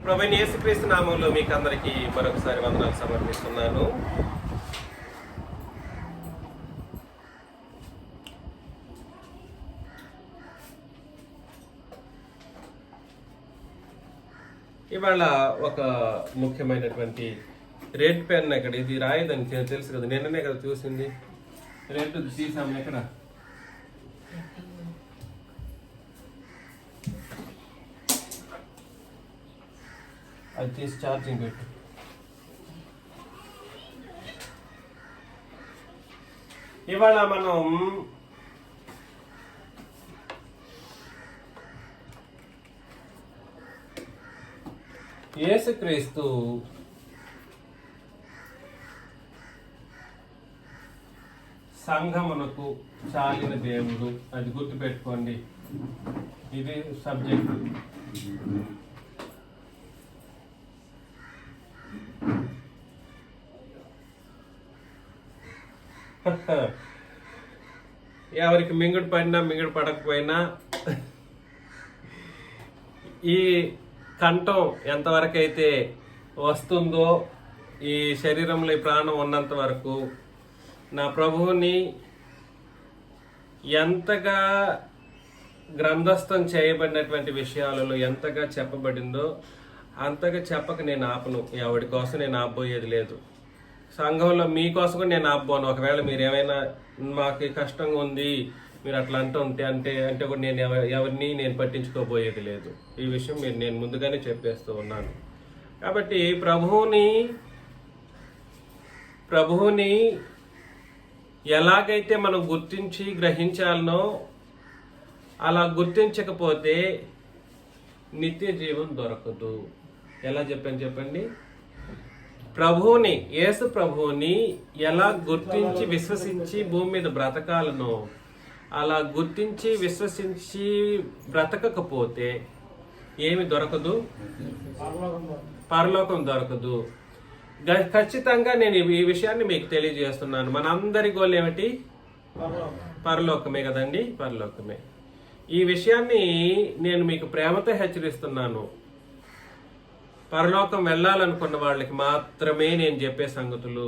ప్రభువైన యేసుక్రీస్తు నామంలో మీకు అందరికీ మరొకసారి వందనాలు సమర్పిస్తున్నాను. ఇవాళ ఒక ముఖ్యమైనటువంటి రెడ్ పెన్ ఎక్కడ, ఇది రాయదని తెలుసు కదా, నిన్ననే కదా చూసింది. రెడ్ తీసాము ఎక్కడ, అది తీసి ఛార్జింగ్ పెట్టు. ఇవాళ మనం యేసుక్రీస్తు సంఘమునకు చాలిన దేవుడు, అది గుర్తుపెట్టుకోండి. ఇది సబ్జెక్టు. ఎవరికి మింగుడు పడినా మింగుడు పడకపోయినా ఈ కంఠం ఎంతవరకు అయితే వస్తుందో, ఈ శరీరంలో ఈ ప్రాణం ఉన్నంత వరకు నా ప్రభువుని ఎంతగా గ్రంథస్థం చేయబడినటువంటి విషయాలలో ఎంతగా చెప్పబడిందో అంతగా చెప్పక నేను ఆపను. ఎవరి కోసం నేను ఆపబోయేది లేదు. సంఘంలో మీకోసం కూడా నేను ఆపబోను. ఒకవేళ మీరు ఏమైనా మాకు కష్టంగా ఉంది మీరు అట్లా అంటుంటే అంటే కూడా నేను ఎవరిని నేను పట్టించుకోబోయేది లేదు. ఈ విషయం నేను ముందుగానే చెప్పేస్తూ ఉన్నాను. కాబట్టి ప్రభువుని ఎలాగైతే మనం గుర్తించి గ్రహించాలనో అలా గుర్తించకపోతే నిత్య జీవం దొరకదు. ఎలా చెప్పండి. యేసు ప్రభువుని ఎలా గుర్తించి విశ్వసించి భూమి మీద బ్రతకాలనో అలా గుర్తించి విశ్వసించి బ్రతకకపోతే ఏమి దొరకదు? పరలోకం దొరకదు. ఖచ్చితంగా నేను ఈ విషయాన్ని మీకు తెలియజేస్తున్నాను. మన అందరి గోల్ ఏమిటి? పరలోకమే కదండి, పరలోకమే. ఈ విషయాన్ని నేను మీకు ప్రేమతో హెచ్చరిస్తున్నాను. పరలోకం వెళ్ళాలనుకున్న వాళ్ళకి మాత్రమే నేను చెప్పే సంగతులు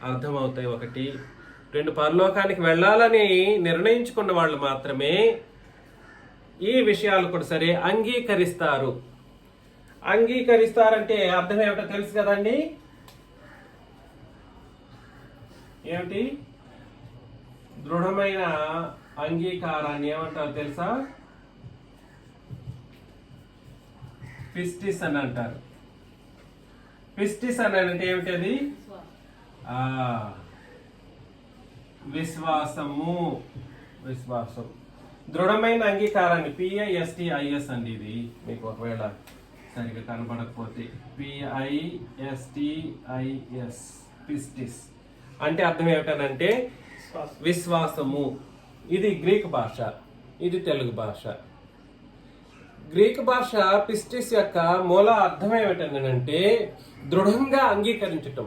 అర్థమవుతాయి. 1, 2 పరలోకానికి వెళ్ళాలని నిర్ణయించుకున్న వాళ్ళు మాత్రమే ఈ విషయాలు కూడా సరే అంగీకరిస్తారు. అంగీకరిస్తారంటే అర్థం ఏమిటో తెలుసు కదండి. ఏమిటి? దృఢమైన అంగీకారాన్ని ఏమంటారు తెలుసా? పిస్టిస్ అని అంటారు. పిస్టిస్ అని అంటే ఏమిటది? విశ్వాసం. దృఢమైన అంగీకారాన్ని PISTIS అండి. ఇది మీకు ఒకవేళ సరిగ్గా కనబడకపోతే PISTIS, పిస్టిస్ అంటే అర్థం ఏమిటనంటే విశ్వాసము. ఇది గ్రీక్ భాష, ఇది తెలుగు భాష. గ్రీక్ భాష పిస్టిస్ యొక్క మూల అర్థం ఏమిటంటే దృఢంగా అంగీకరించటం.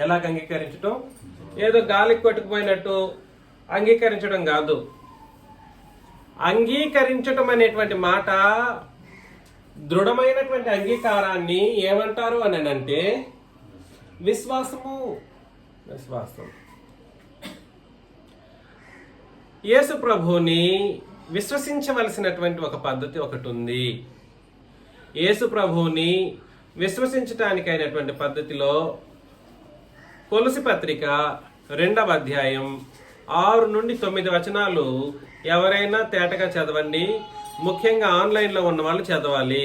ఎలాగ అంగీకరించటం? ఏదో గాలికి కొట్టుకుపోయినట్టు అంగీకరించడం కాదు. అంగీకరించటం అనేటువంటి మాట, దృఢమైనటువంటి అంగీకారాన్ని ఏమంటారు అని అంటే విశ్వాసం. యేసు ప్రభువుని విశ్వసించవలసినటువంటి ఒక పద్ధతి ఒకటి ఉంది. యేసు ప్రభువుని విశ్వసించటానికైనటువంటి పద్ధతిలో కొలసి పత్రిక 2వ అధ్యాయం 6 నుండి 9 వచనాలు ఎవరైనా తేటగా చదవండి. ముఖ్యంగా ఆన్లైన్లో ఉన్న వాళ్ళు చదవాలి.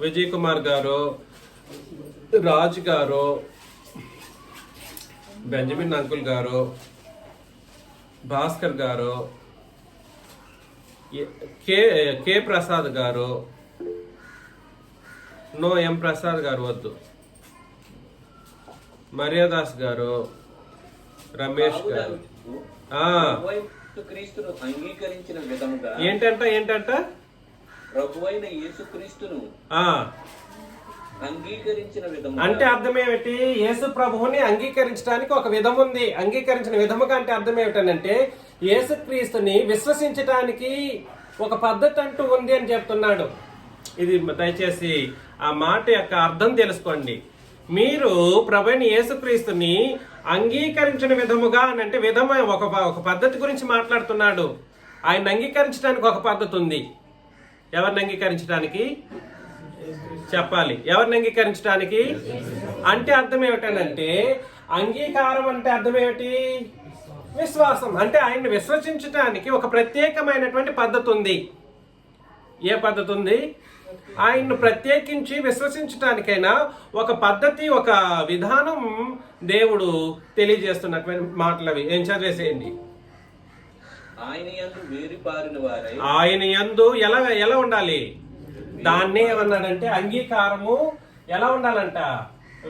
విజయ్ కుమార్ గారు, రాజు గారు, బెంజమిన్ అంకుల్ గారు, భాస్కర్ గారు, కే ప్రసాద్ గారు, ఎం ప్రసాద్ గారు వద్దు, మర్యాదాస్ గారు, రమేష్ గారు. ఏంటంట ప్రభువైన యేసుక్రీస్తును అంగీకరించిన విధము అంటే అర్థం ఏమిటి? యేసు ప్రభువుని అంగీకరించడానికి ఒక విధం ఉంది. అంగీకరించిన విధముగా అంటే అర్థం ఏమిటనంటే యేసుక్రీస్తుని విశ్వసించటానికి ఒక పద్ధతి అంటూ ఉంది అని చెప్తున్నాడు. ఇది దయచేసి ఆ మాట యొక్క అర్థం తెలుసుకోండి. మీరు ప్రభువైన యేసుక్రీస్తుని అంగీకరించిన విధముగా అని అంటే ఒక పద్ధతి గురించి మాట్లాడుతున్నాడు. ఆయన అంగీకరించడానికి ఒక పద్ధతి ఉంది. ఎవరిని అంగీకరించడానికి చెప్పాలి. ఎవరిని అంగీకరించడానికి అంటే అర్థం ఏమిటనంటే, అంగీకారం అంటే అర్థం ఏమిటి? విశ్వాసం. అంటే ఆయన్ని విశ్వసించడానికి ఒక ప్రత్యేకమైనటువంటి పద్ధతి ఉంది. ఏ పద్ధతి ఉంది? ఆయన్ను ప్రత్యేకించి విశ్వసించడానికైనా ఒక పద్ధతి, ఒక విధానం దేవుడు తెలియజేస్తున్నటువంటి మాటలు అవి. ఏం చదివేసేయండి. ఆయన యందు వేరుపారిన వారై, ఆయన యందు ఎలా ఉండాలి? దాన్నే ఏమన్నాడంటే అంగీకారము ఎలా ఉండాలంట?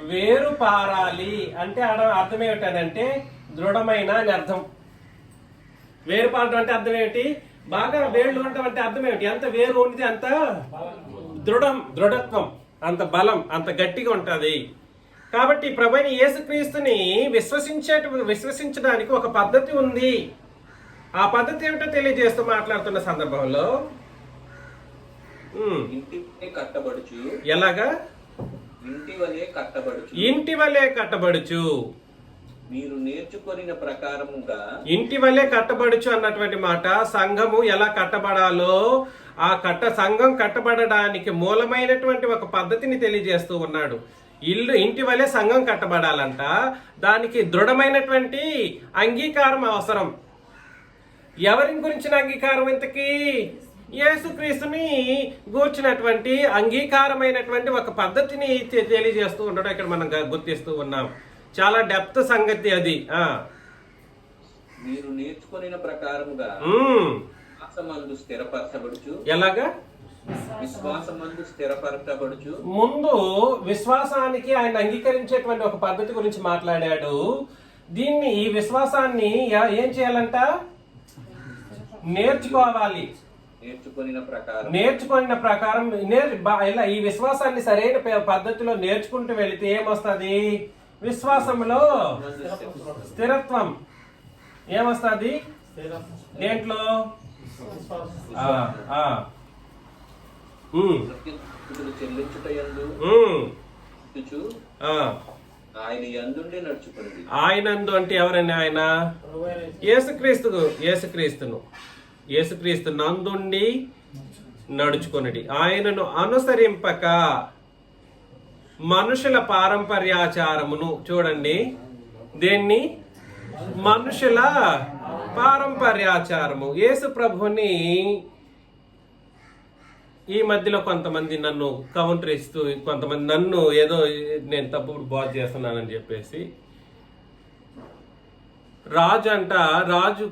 వేరు పారాలి. అంటే అర్థం ఏమిటంటే దృఢమైన అని అర్థం. వేరు పారడం అంటే అర్థం ఏమిటి? బాగా వేళ్ళు ఉండటం అంటే అర్థం ఏమిటి? ఎంత వేరు ఉంటే అంత దృఢత్వం, అంత బలం, అంత గట్టిగా ఉంటది. కాబట్టి ప్రభువైన యేసుక్రీస్తుని విశ్వసించడానికి ఒక పద్ధతి ఉంది. ఆ పద్ధతి ఏమిటో తెలియజేస్తూ మాట్లాడుతున్న సందర్భంలో ఇంటి కట్టబడుచు, ఎలాగా? ఇంటి వలె కట్టబడుచు. మీరు నేర్చుకొనిన ప్రకారముగా. ఇంటి వలె కట్టబడుచు అన్నటువంటి మాట సంఘము ఎలా కట్టబడాలో, సంఘం కట్టబడడానికి మూలమైనటువంటి ఒక పద్ధతిని తెలియజేస్తూ ఉన్నాడు. ఇంటి వలె సంఘం కట్టబడాలంట. దానికి దృఢమైనటువంటి అంగీకారం అవసరం. ఎవరి గురించిన అంగీకారం? ఇంతకీ యేసుక్రీస్తుని గూర్చినటువంటి అంగీకారమైనటువంటి ఒక పద్ధతిని తెలియజేస్తూ ఉండడం ఇక్కడ మనం గుర్తిస్తూ ఉన్నాం. చాలా డెప్త్ సంగతి అది. మీరు నేర్చుకొనిన ప్రకారముగా విశ్వాసమందు స్థిరపరచబడుచు. ఎలాగా? విశ్వాసమందు స్థిరపరచబడుచు. ముందు విశ్వాసానికి ఆయన అంగీకరించేటువంటి ఒక పద్ధతి గురించి మాట్లాడాడు. ఈ విశ్వాసాన్ని ఏం చేయాలంట? నేర్చుకోవాలి. నేర్చుకున్న ప్రకారం ఇలా ఈ విశ్వాసాన్ని సరైన పద్ధతిలో నేర్చుకుంటూ వెళితే ఏమొస్తుంది? విశ్వాసంలో స్థిరత్వం. ఏమొస్తుంది? దేంట్లో? ఆయనందు అంటే ఎవరండి? ఆయన యేసుక్రీస్తు నందుండి నడుచుకొనిడి. ఆయనను అనుసరింపక మనుషుల పారంపర్యాచారమును. చూడండి, దేన్ని? మనుషుల పారంపర్యాచారము. యేసు ప్రభుని ఈ మధ్యలో కొంతమంది నన్ను కౌంటర్ ఇస్తూ, కొంతమంది నన్ను ఏదో నేను తప్పుడు బోధ చేస్తున్నానని చెప్పేసి, రాజు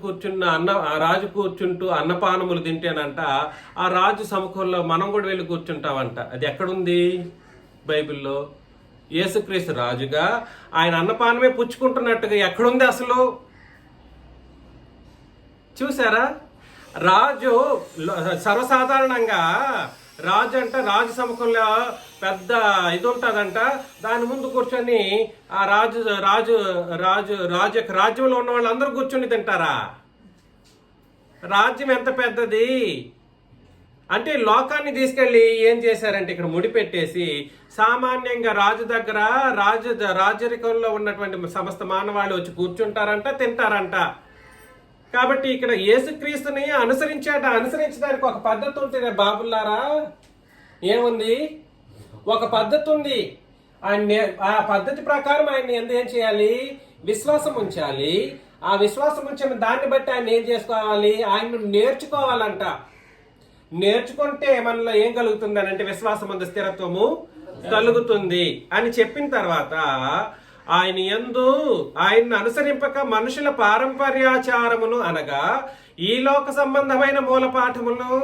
కూర్చుంటూ అన్నపానములు తింటేనంట ఆ రాజు సముఖంలో మనం కూడా వెళ్ళి కూర్చుంటామంట. అది ఎక్కడుంది బైబిల్లో? యేసుక్రీస్తు రాజుగా ఆయన అన్నపానమే పుచ్చుకుంటున్నట్టుగా ఎక్కడుంది అసలు? చూసారా? రాజు సర్వసాధారణంగా రాజు సముఖంలో పెద్ద ఇది ఉంటుందంట. దాని ముందు కూర్చొని ఆ రాజ్యంలో ఉన్న వాళ్ళందరూ కూర్చొని తింటారా? రాజ్యం ఎంత పెద్దది అంటే లోకాన్ని తీసుకెళ్లి ఏం చేశారంటే ఇక్కడ ముడిపెట్టేసి సామాన్యంగా రాజు దగ్గర రాజరికంలో ఉన్నటువంటి సమస్త మానవాళ్ళు వచ్చి కూర్చుంటారంట, తింటారంట. కాబట్టి ఇక్కడ యేసుక్రీస్తుని అనుసరించడానికి ఒక పద్ధతి ఉంటుంది బాబుల్లారా. ఏముంది? ఒక పద్ధతి ఉంది. ఆ పద్ధతి ప్రకారం ఆయన ఏం చేయాలి? విశ్వాసం ఉంచాలి. ఆ విశ్వాసం ఉంచిన దాన్ని బట్టి ఆయన ఏం చేసుకోవాలి? ఆయన నేర్చుకోవాలంట. నేర్చుకుంటే మనలో ఏం కలుగుతుంది అని అంటే విశ్వాసమందు స్థిరత్వము కలుగుతుంది అని చెప్పిన తర్వాత ఆయన్ని అనుసరింపక మనుషుల పారంపర్యాచారమును అనగా ఈ లోక సంబంధమైన మూలపాఠములను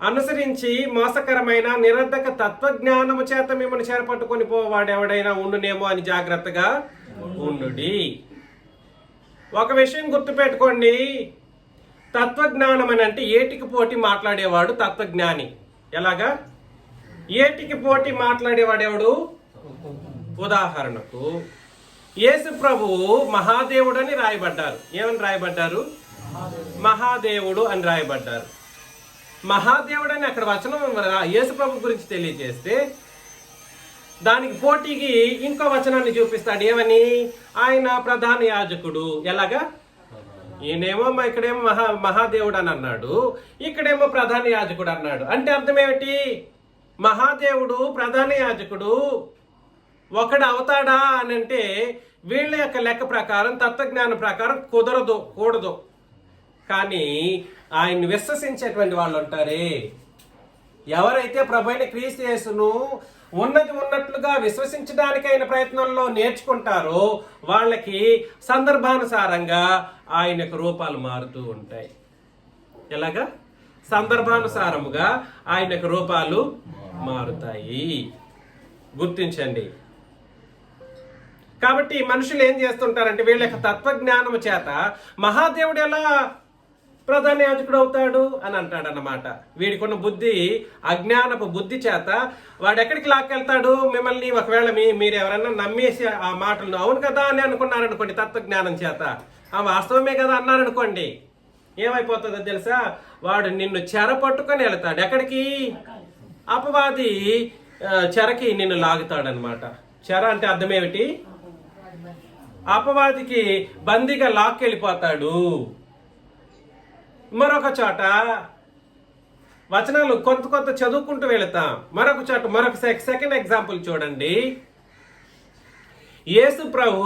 అనుసరించి మోసకరమైన నిరర్ధక తత్వజ్ఞానము చేత మిమ్మల్ని చేరపట్టుకొని పోవాడెవడైనా ఉండునేమో అని జాగ్రత్తగా ఉండుడి. ఒక విషయం గుర్తుపెట్టుకోండి, తత్వజ్ఞానం అని అంటే ఏటికి పోటీ మాట్లాడేవాడు తత్వజ్ఞాని. ఎలాగా? ఏటికి పోటీ మాట్లాడేవాడు ఎవడు? ఉదాహరణకు యేసు ప్రభువు మహాదేవుడు అని రాయబడ్డారు. ఏమని రాయబడ్డారు? మహాదేవుడు అని రాయబడ్డారు. మహాదేవుడు అని అక్కడ వచనం యేసు ప్రభు గురించి తెలియజేస్తే దానికి పోటీకి ఇంకో వచనాన్ని చూపిస్తాడు. ఏమని? ఆయన ప్రధాన యాజకుడు. ఎలాగా? ఈయనేమో ఇక్కడేమో మహాదేవుడు అని అన్నాడు, ఇక్కడేమో ప్రధాన యాజకుడు అన్నాడు. అంటే అర్థం ఏమిటి? మహాదేవుడు ప్రధాన యాజకుడు ఒకడు అవుతాడా అని అంటే వీళ్ళ యొక్క లెక్క ప్రకారం, తత్వజ్ఞానం ప్రకారం కూడదు. కానీ ఆయన్ని విశ్వసించేటువంటి వాళ్ళు ఉంటారే, ఎవరైతే ప్రభువైన క్రీస్తు యేసును ఉన్నట్లుగా విశ్వసించడానికైన ప్రయత్నంలో నేర్చుకుంటారో వాళ్ళకి సందర్భానుసారంగా ఆయనకు రూపాలు మారుతూ ఉంటాయి. ఎలాగా? సందర్భానుసారముగా ఆయనకు రూపాలు మారుతాయి. గుర్తించండి. కాబట్టి మనుషులు ఏం చేస్తుంటారంటే వీళ్ళ యొక్క తత్వజ్ఞానము చేత మహాదేవుడు ఎలా ప్రధాన యాజకుడు అవుతాడు అని అంటాడు అన్నమాట. వీడికున్న బుద్ధి, అజ్ఞానపు బుద్ధి చేత వాడు ఎక్కడికి లాక్కెళ్తాడు మిమ్మల్ని? ఒకవేళ మీరు ఎవరైనా నమ్మేసి ఆ మాటలను అవును కదా అని అనుకున్నారనుకోండి, తత్వజ్ఞానం చేత ఆ వాస్తవమే కదా అన్నారనుకోండి, ఏమైపోతుందో తెలుసా? వాడు నిన్ను చెర పట్టుకొని వెళ్తాడు. ఎక్కడికి? అపవాది చెరకి నిన్ను లాగుతాడనమాట. చెర అంటే అర్థం ఏమిటి? అపవాదికి బందీగా లాక్కెళ్ళిపోతాడు. మరొక చోట వచనాలు కొంత చదువుకుంటూ వెళతాం. మరొక చోట మరొక సెకండ్ ఎగ్జాంపుల్ చూడండి. యేసు ప్రభు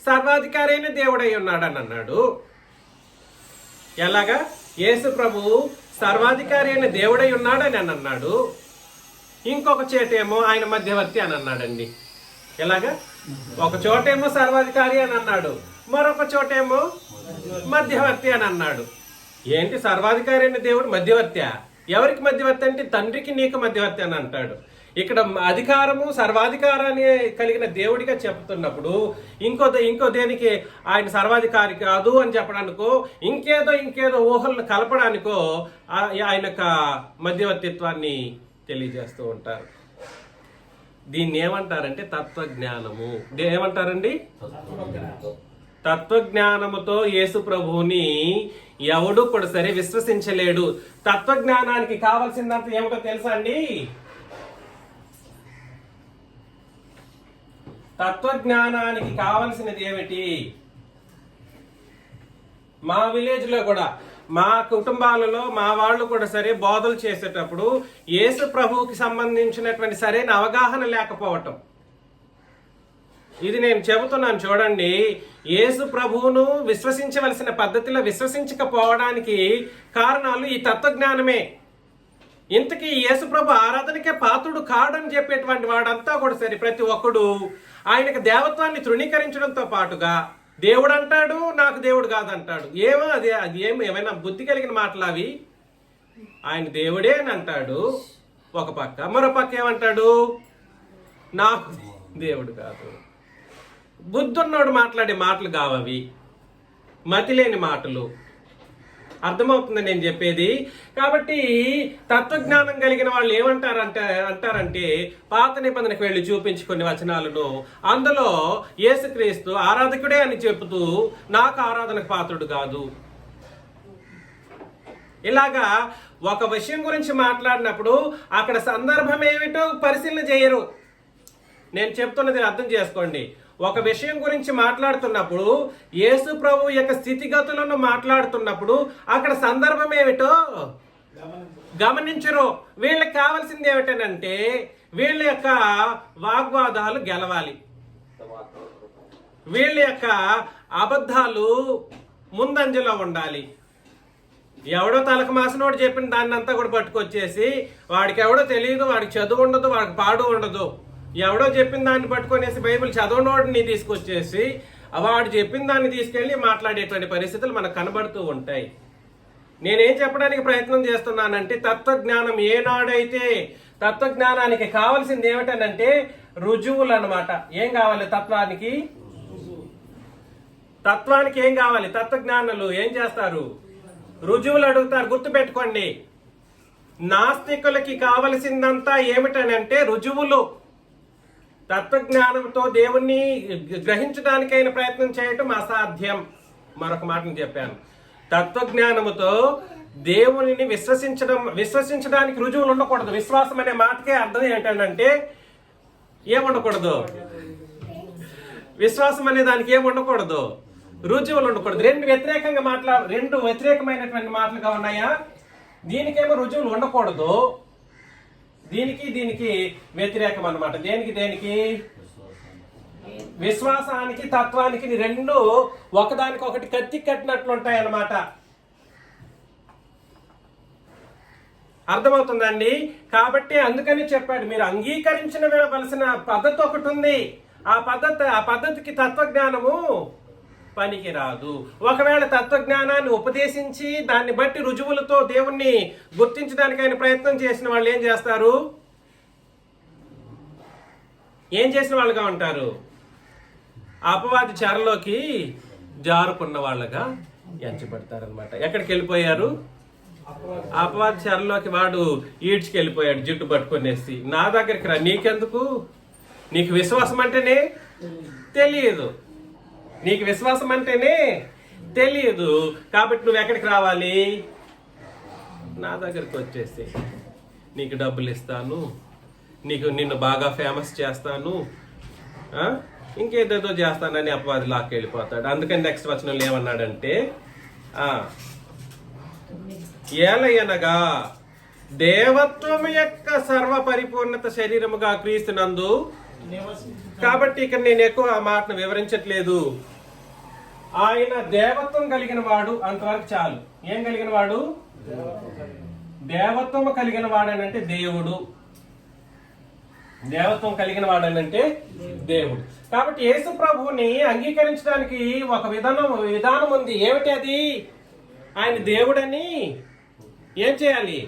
సర్వాధికారి అయిన దేవుడై ఉన్నాడని అన్నాడు. ఎలాగా? యేసు ప్రభు సర్వాధికారి అయిన దేవుడై ఉన్నాడని అని అన్నాడు. ఇంకొక చేటేమో ఆయన మధ్యవర్తి అని అన్నాడండి. ఎలాగా? ఒక చోటేమో సర్వాధికారి అని అన్నాడు, మరొక చోటేమో మధ్యవర్తి అని అన్నాడు. ఏంటి సర్వాధికారి అయిన దేవుడు మధ్యవర్తి? ఎవరికి మధ్యవర్తి అంటే తండ్రికి నీకు మధ్యవర్తి అని అంటాడు. ఇక్కడ అధికారము సర్వాధికారాన్ని కలిగిన దేవుడిగా చెప్తున్నప్పుడు ఇంకో దేనికి ఆయన సర్వాధికారి కాదు అని చెప్పడానికో ఇంకేదో ఊహలను కలపడానికో ఆయన మధ్యవర్తిత్వాన్ని తెలియజేస్తూ ఉంటారు. దీన్ని ఏమంటారంటే తత్వజ్ఞానము. ఏమంటారండి? తత్వజ్ఞానముతో యేసు ప్రభువుని ఎవడు కూడా సరే విశ్వసించలేడు. తత్వజ్ఞానానికి కావాల్సిందంత ఏమిటో తెలుసా అండి? తత్వజ్ఞానానికి కావలసినది ఏమిటి? మా విలేజ్ లో కూడా, మా కుటుంబాలలో మా వాళ్ళు కూడా సరే బోధలు చేసేటప్పుడు యేసు ప్రభువుకి సంబంధించినటువంటి సరైన అవగాహన లేకపోవటం. ఇది నేను చెబుతున్నాను చూడండి. యేసు ప్రభువును విశ్వసించవలసిన పద్ధతిలో విశ్వసించకపోవడానికి కారణాలు ఈ తత్వజ్ఞానమే. ఇంతకీ యేసు ప్రభు ఆరాధనకే పాత్రుడు కాడని చెప్పేటువంటి వాడంతా కూడా సరే ప్రతి ఒక్కడు ఆయనకు దేవత్వాన్ని తృణీకరించడంతో పాటుగా దేవుడు అంటాడు, నాకు దేవుడు కాదంటాడు. అది ఏమైనా బుద్ధి కలిగిన మాటలు అవి? ఆయన దేవుడే అని అంటాడు ఒక పక్క, మరో పక్క ఏమంటాడు? నాకు దేవుడు కాదు. బుద్ధున్నోడు మాట్లాడే మాటలు కావవి, మతిలేని మాటలు. అర్థమవుతుంది నేను చెప్పేది? కాబట్టి తత్వజ్ఞానం కలిగిన వాళ్ళు అంటారంటే పాత నిబంధనకు వెళ్ళి చూపించుకునే వచనాలను అందులో యేసుక్రీస్తు ఆరాధకుడే అని చెబుతూ నాకు ఆరాధనకు పాత్రుడు కాదు. ఇలాగా ఒక విషయం గురించి మాట్లాడినప్పుడు అక్కడ సందర్భం ఏమిటో పరిశీలన చేయరు. నేను చెప్తున్నది అర్థం చేసుకోండి. ఒక విషయం గురించి మాట్లాడుతున్నప్పుడు యేసు ప్రభు యొక్క స్థితిగతులను మాట్లాడుతున్నప్పుడు అక్కడ సందర్భం ఏమిటో గమనించరు. వీళ్ళకి కావాల్సింది ఏమిటనంటే వీళ్ళ యొక్క వాగ్వాదాలు గెలవాలి, వీళ్ళ యొక్క అబద్ధాలు ముందంజలో ఉండాలి. ఎవడో తలకు మాసినోడు చెప్పిన దాన్ని అంతా కూడా పట్టుకొచ్చేసి వాడికి ఎవడో తెలియదు, వాడికి చదువు ఉండదు, వాడికి పాడు ఉండదు, ఎవడో చెప్పిన దాన్ని పట్టుకొనేసి బైబిల్ చదవనోడిని తీసుకొచ్చేసి వాడు చెప్పిన దాన్ని తీసుకెళ్లి మాట్లాడేటువంటి పరిస్థితులు మనకు కనబడుతూ ఉంటాయి. నేనేం చెప్పడానికి ప్రయత్నం చేస్తున్నానంటే తత్వజ్ఞానం ఏనాడైతే తత్వజ్ఞానానికి కావాల్సింది ఏమిటనంటే రుజువులు అన్నమాట. ఏం కావాలి తత్వానికి? ఏం కావాలి? తత్వజ్ఞానులు ఏం చేస్తారు? రుజువులు అడుగుతారు. గుర్తుపెట్టుకోండి, నాస్తికులకి కావలసిందంతా ఏమిటనంటే రుజువులు. తత్వజ్ఞానంతో దేవుణ్ణి గ్రహించడానికైన ప్రయత్నం చేయటం అసాధ్యం. మరొక మాటను చెప్పాను. తత్వజ్ఞానముతో దేవునిని విశ్వసించడానికి రుజువులు ఉండకూడదు. విశ్వాసం అనే మాటకే అర్థం ఏంటంటే ఏముండకూడదు, విశ్వాసం అనే దానికి ఏముండకూడదు, రుజువులు ఉండకూడదు. రెండు వ్యతిరేకమైనటువంటి మాటలుగా ఉన్నాయా? దీనికేమో రుజువులు ఉండకూడదు, దీనికి వ్యతిరేకం అన్నమాట. దేనికి విశ్వాసానికి తత్వానికి రెండు ఒకదానికొకటి కత్తి కట్టినట్లు ఉంటాయి అన్నమాట. అర్థమవుతుందండి? కాబట్టి అందుకని చెప్పాడు, మీరు అంగీకరించవలసిన పద్ధతి ఒకటి ఉంది. ఆ పద్ధతికి తత్వజ్ఞానము పనికి రాదు. ఒకవేళ తత్వజ్ఞానాన్ని ఉపదేశించి దాన్ని బట్టి రుజువులతో దేవుణ్ణి గుర్తించడానికి ఆయన ప్రయత్నం చేసిన వాళ్ళు ఏం చేస్తారు? ఏం చేసిన వాళ్ళుగా ఉంటారు? అపవాది చెరలోకి జారుకున్న వాళ్ళగా ఎంచబడతారనమాట. ఎక్కడికి వెళ్ళిపోయారు? అపవాది చెరలోకి వాడు ఈడ్చుకెళ్ళిపోయాడు జుట్టు పట్టుకునేసి. నా దగ్గరికి రా, నీకెందుకు? నీకు విశ్వాసం అంటేనే తెలియదు, నీకు విశ్వాసం అంటేనే తెలియదు. కాబట్టి నువ్వు ఎక్కడికి రావాలి? నా దగ్గరికి వచ్చేసి నీకు డబ్బులు ఇస్తాను, నిన్ను బాగా ఫేమస్ చేస్తాను, ఇంకేదేదో చేస్తానని అపవాది లాక్కెళ్ళిపోతాడు. అందుకని నెక్స్ట్ వచనంలో ఏమన్నాడంటే, ఏలయనగా దేవత్వం యొక్క సర్వ పరిపూర్ణత శరీరముగా క్రీస్తునందు. కాబట్టి ఇక్కడ నేను ఎక్కువ ఆ మాటను వివరించట్లేదు. ఆయన దేవత్వం కలిగిన వాడు, అంతవరకు చాలు. ఏం కలిగిన వాడు? దేవత్వం కలిగిన వాడనంటే దేవుడు. దేవత్వం కలిగిన వాడనంటే దేవుడు. కాబట్టి యేసు ప్రభువుని అంగీకరించడానికి ఒక విధానం ఉంది. ఏమిటి అది? ఆయన దేవుడని ఏం చేయాలి?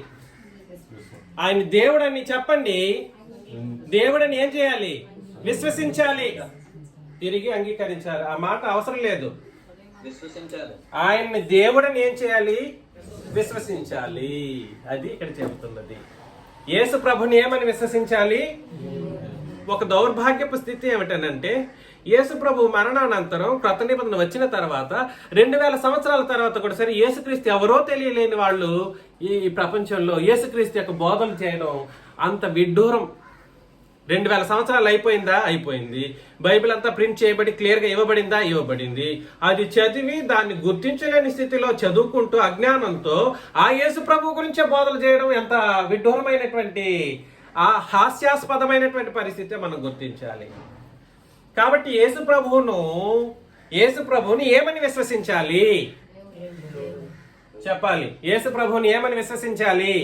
ఆయన దేవుడని చెప్పండి. దేవుడని ఏం చేయాలి? విశ్వసించాలి. తిరిగి అంగీకరించాలి. ఆ మాట అవసరం లేదు. ఆయన్ని దేవుడని ఏం చేయాలి? విశ్వసించాలి. అది ఇక్కడ చెబుతున్నది. యేసు ప్రభుని ఏమని విశ్వసించాలి? ఒక దౌర్భాగ్యపు స్థితి ఏమిటనంటే, యేసు ప్రభు మరణానంతరం క్రొత్త నిబంధన వచ్చిన తర్వాత 2000 సంవత్సరాల తర్వాత కూడా సరే యేసుక్రీస్తు ఎవరో తెలియలేని వాళ్ళు ఈ ప్రపంచంలో యేసుక్రీస్తు యొక్క బోధలు చేయడం అంత విడ్డూరం. 2000 సంవత్సరాలు అయిపోయిందా? అయిపోయింది. బైబిల్ అంతా ప్రింట్ చేయబడి క్లియర్గా ఇవ్వబడిందా? ఇవ్వబడింది. అది చదివి దాన్ని గుర్తించలేని స్థితిలో చదువుకుంటూ అజ్ఞానంతో ఆ యేసు ప్రభు గురించే బోధలు చేయడం ఎంత విడ్డూరమైనటువంటి, ఆ హాస్యాస్పదమైనటువంటి పరిస్థితి మనం గుర్తించాలి. కాబట్టి యేసు ప్రభువుని ఏమని విశ్వసించాలి? చెప్పాలి. యేసు ప్రభువుని ఏమని విశ్వసించాలి?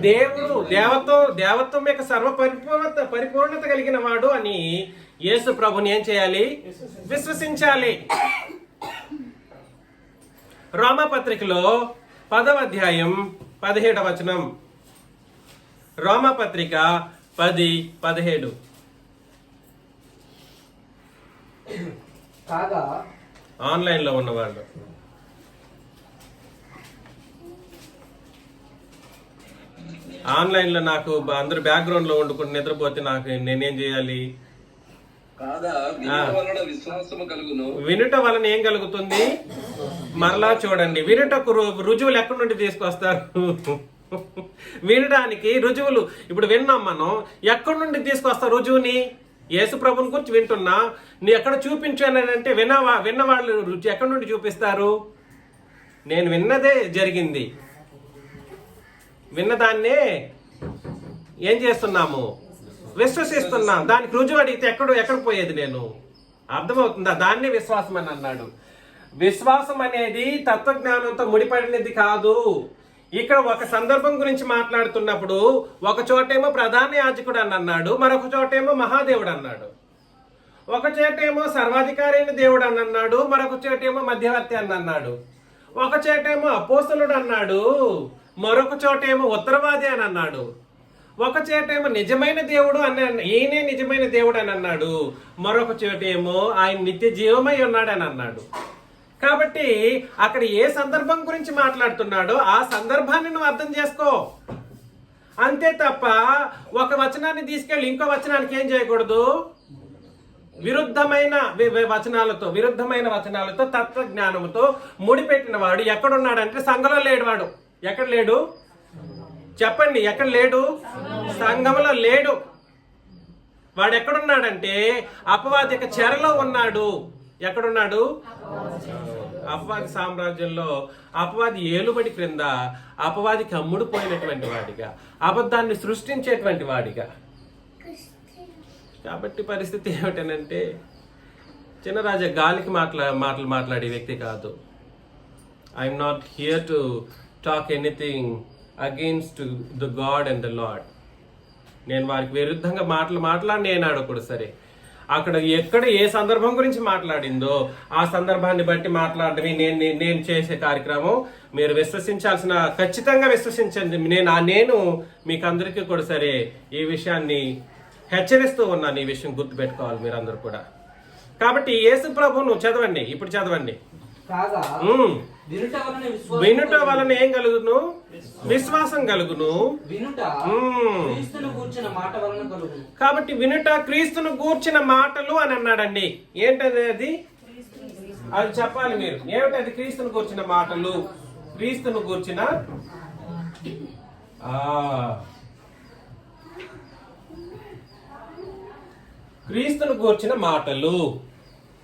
దేవుడు, దేవత్వం యొక్క సర్వ పరిపూర్ణత కలిగిన వాడు అని యేసు ప్రభుని ఏం చేయాలి? విశ్వసించాలి. రోమాపత్రికలో 10వ అధ్యాయం 17వ వచనం. రోమాపత్రిక 10:17. కాగా ఆన్లైన్ లో ఉన్నవాళ్ళు ఆన్లైన్ లో నాకు అందరు బ్యాక్గ్రౌండ్ లో వండుకుని నిద్రపోతే నేనేం చేయాలి? వినుట వలన ఏం కలుగుతుంది? మరలా చూడండి. వినుటకు రుజువులు ఎక్కడి నుండి తీసుకొస్తారు? వినడానికి రుజువులు ఇప్పుడు విన్నాం మనం. ఎక్కడి నుండి తీసుకొస్తారు రుజువుని? యేసు ప్రభుని గురించి వింటున్నా, నీ ఎక్కడ చూపించానంటే విన్నవాళ్ళు రుచి ఎక్కడి నుండి చూపిస్తారు? నేను విన్నదే జరిగింది, విన్నదాన్నే ఏం చేస్తున్నాము? విశ్వసిస్తున్నాం. దానికి రుజువు అడిగితే ఎక్కడ పోయేది నేను? అర్థమవుతుందా? దాన్నే విశ్వాసం అని అన్నాడు. విశ్వాసం అనేది తత్వజ్ఞానంతో ముడిపడినది కాదు. ఇక్కడ ఒక సందర్భం గురించి మాట్లాడుతున్నప్పుడు ఒక చోటేమో ప్రధాన యాజకుడు అని అన్నాడు, మరొక చోటేమో మహాదేవుడు అన్నాడు. ఒక చోటేమో సర్వాధికారి అయిన దేవుడు అని అన్నాడు, మరొక చోటేమో మధ్యవర్తి అని అన్నాడు. ఒక చోటేమో అపోస్తలుడు అన్నాడు, మరొక చోటేమో ఉత్తరవాది అని అన్నాడు. ఒక చోటేమో నిజమైన దేవుడు అని, ఈయనే నిజమైన దేవుడు అని అన్నాడు. మరొక చోటేమో ఆయన నిత్య జీవమై ఉన్నాడు అని అన్నాడు. కాబట్టి అక్కడ ఏ సందర్భం గురించి మాట్లాడుతున్నాడో ఆ సందర్భాన్ని నువ్వు అర్థం చేసుకో. అంతే తప్ప ఒక వచనాన్ని తీసుకెళ్ళి ఇంకో వచనానికి ఏం చేయకూడదు? విరుద్ధమైన వచనాలతో తత్వజ్ఞానంతో ముడిపెట్టిన వాడు ఎక్కడున్నాడంటే సంఘంలో లేడు. వాడు ఎక్కడ లేడు? చెప్పండి, ఎక్కడ లేడు? సంఘంలో లేడు. వాడు ఎక్కడున్నాడంటే అపవాది యొక్క చెరలో ఉన్నాడు. ఎక్కడున్నాడు? అపవాది సామ్రాజ్యంలో, అపవాది ఏలుబడి క్రింద, అపవాదికి అమ్ముడుపోయినటువంటి వాడిగా, అబద్ధాన్ని సృష్టించేటువంటి వాడిగా. కాబట్టి పరిస్థితి ఏమిటనంటే, చిన్నరాజా గాలికి మాటలు మాట్లాడే వ్యక్తి కాదు. I'm not here to talk anything against the God and the lord. నేను వారికి విరుద్ధంగా మాట్లాడి నేను ఆడకూడదు. సరే, అక్కడ ఎక్కడ ఏ సందర్భం గురించి మాట్లాడిందో ఆ సందర్భాన్ని బట్టి మాట్లాడటమే నేను చేసే కార్యక్రమం. మీరు విశ్వసించాల్సిన, ఖచ్చితంగా విశ్వసించండి. నేను మీకు అందరికీ కూడా సరే ఈ విషయాన్ని హెచ్చరిస్తూ ఉన్నాను. ఈ విషయం గుర్తుపెట్టుకోవాలి మీరందరూ కూడా. కాబట్టి యేసు ప్రభువును చదవండి, ఇప్పుడు చదవండి. వినుట వలన ఏం కలుగును? విశ్వాసం కలుగును. కాబట్టి వినుట క్రీస్తును గూర్చిన మాటలు అని అన్నాడండి. ఏంటది? అది చెప్పాలి మీరు. ఏమిటది? క్రీస్తును గూర్చిన మాటలు. క్రీస్తును గూర్చిన క్రీస్తును గూర్చిన మాటలు.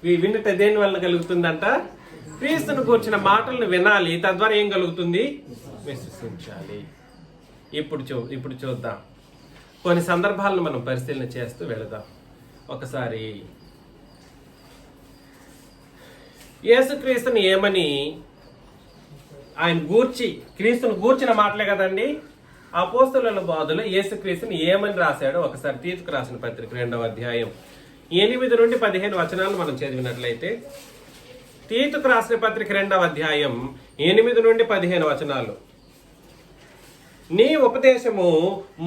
వినుట దేని వల్ల కలుగుతుందంట? క్రీస్తును గూర్చిన మాటలను వినాలి. తద్వారా ఏం కలుగుతుంది? విశ్వసించాలి. ఇప్పుడు చూద్దాం. కొన్ని సందర్భాలను మనం పరిశీలన చేస్తూ వెళదాం. ఒకసారి యేసుక్రీస్తుని ఏమని, ఆయన గూర్చి, క్రీస్తును గూర్చిన మాటలే కదండి. అపోస్తలుల బోధలో యేసుక్రీస్తుని ఏమని రాశాడో ఒకసారి తీతుకు రాసిన పత్రిక 2వ అధ్యాయం 8 నుండి 15 వచనాలు మనం చదివినట్లయితే, తీతుకు రాసిన పత్రిక 2వ అధ్యాయం 8 నుండి 15 వచనాలు. నీ ఉపదేశము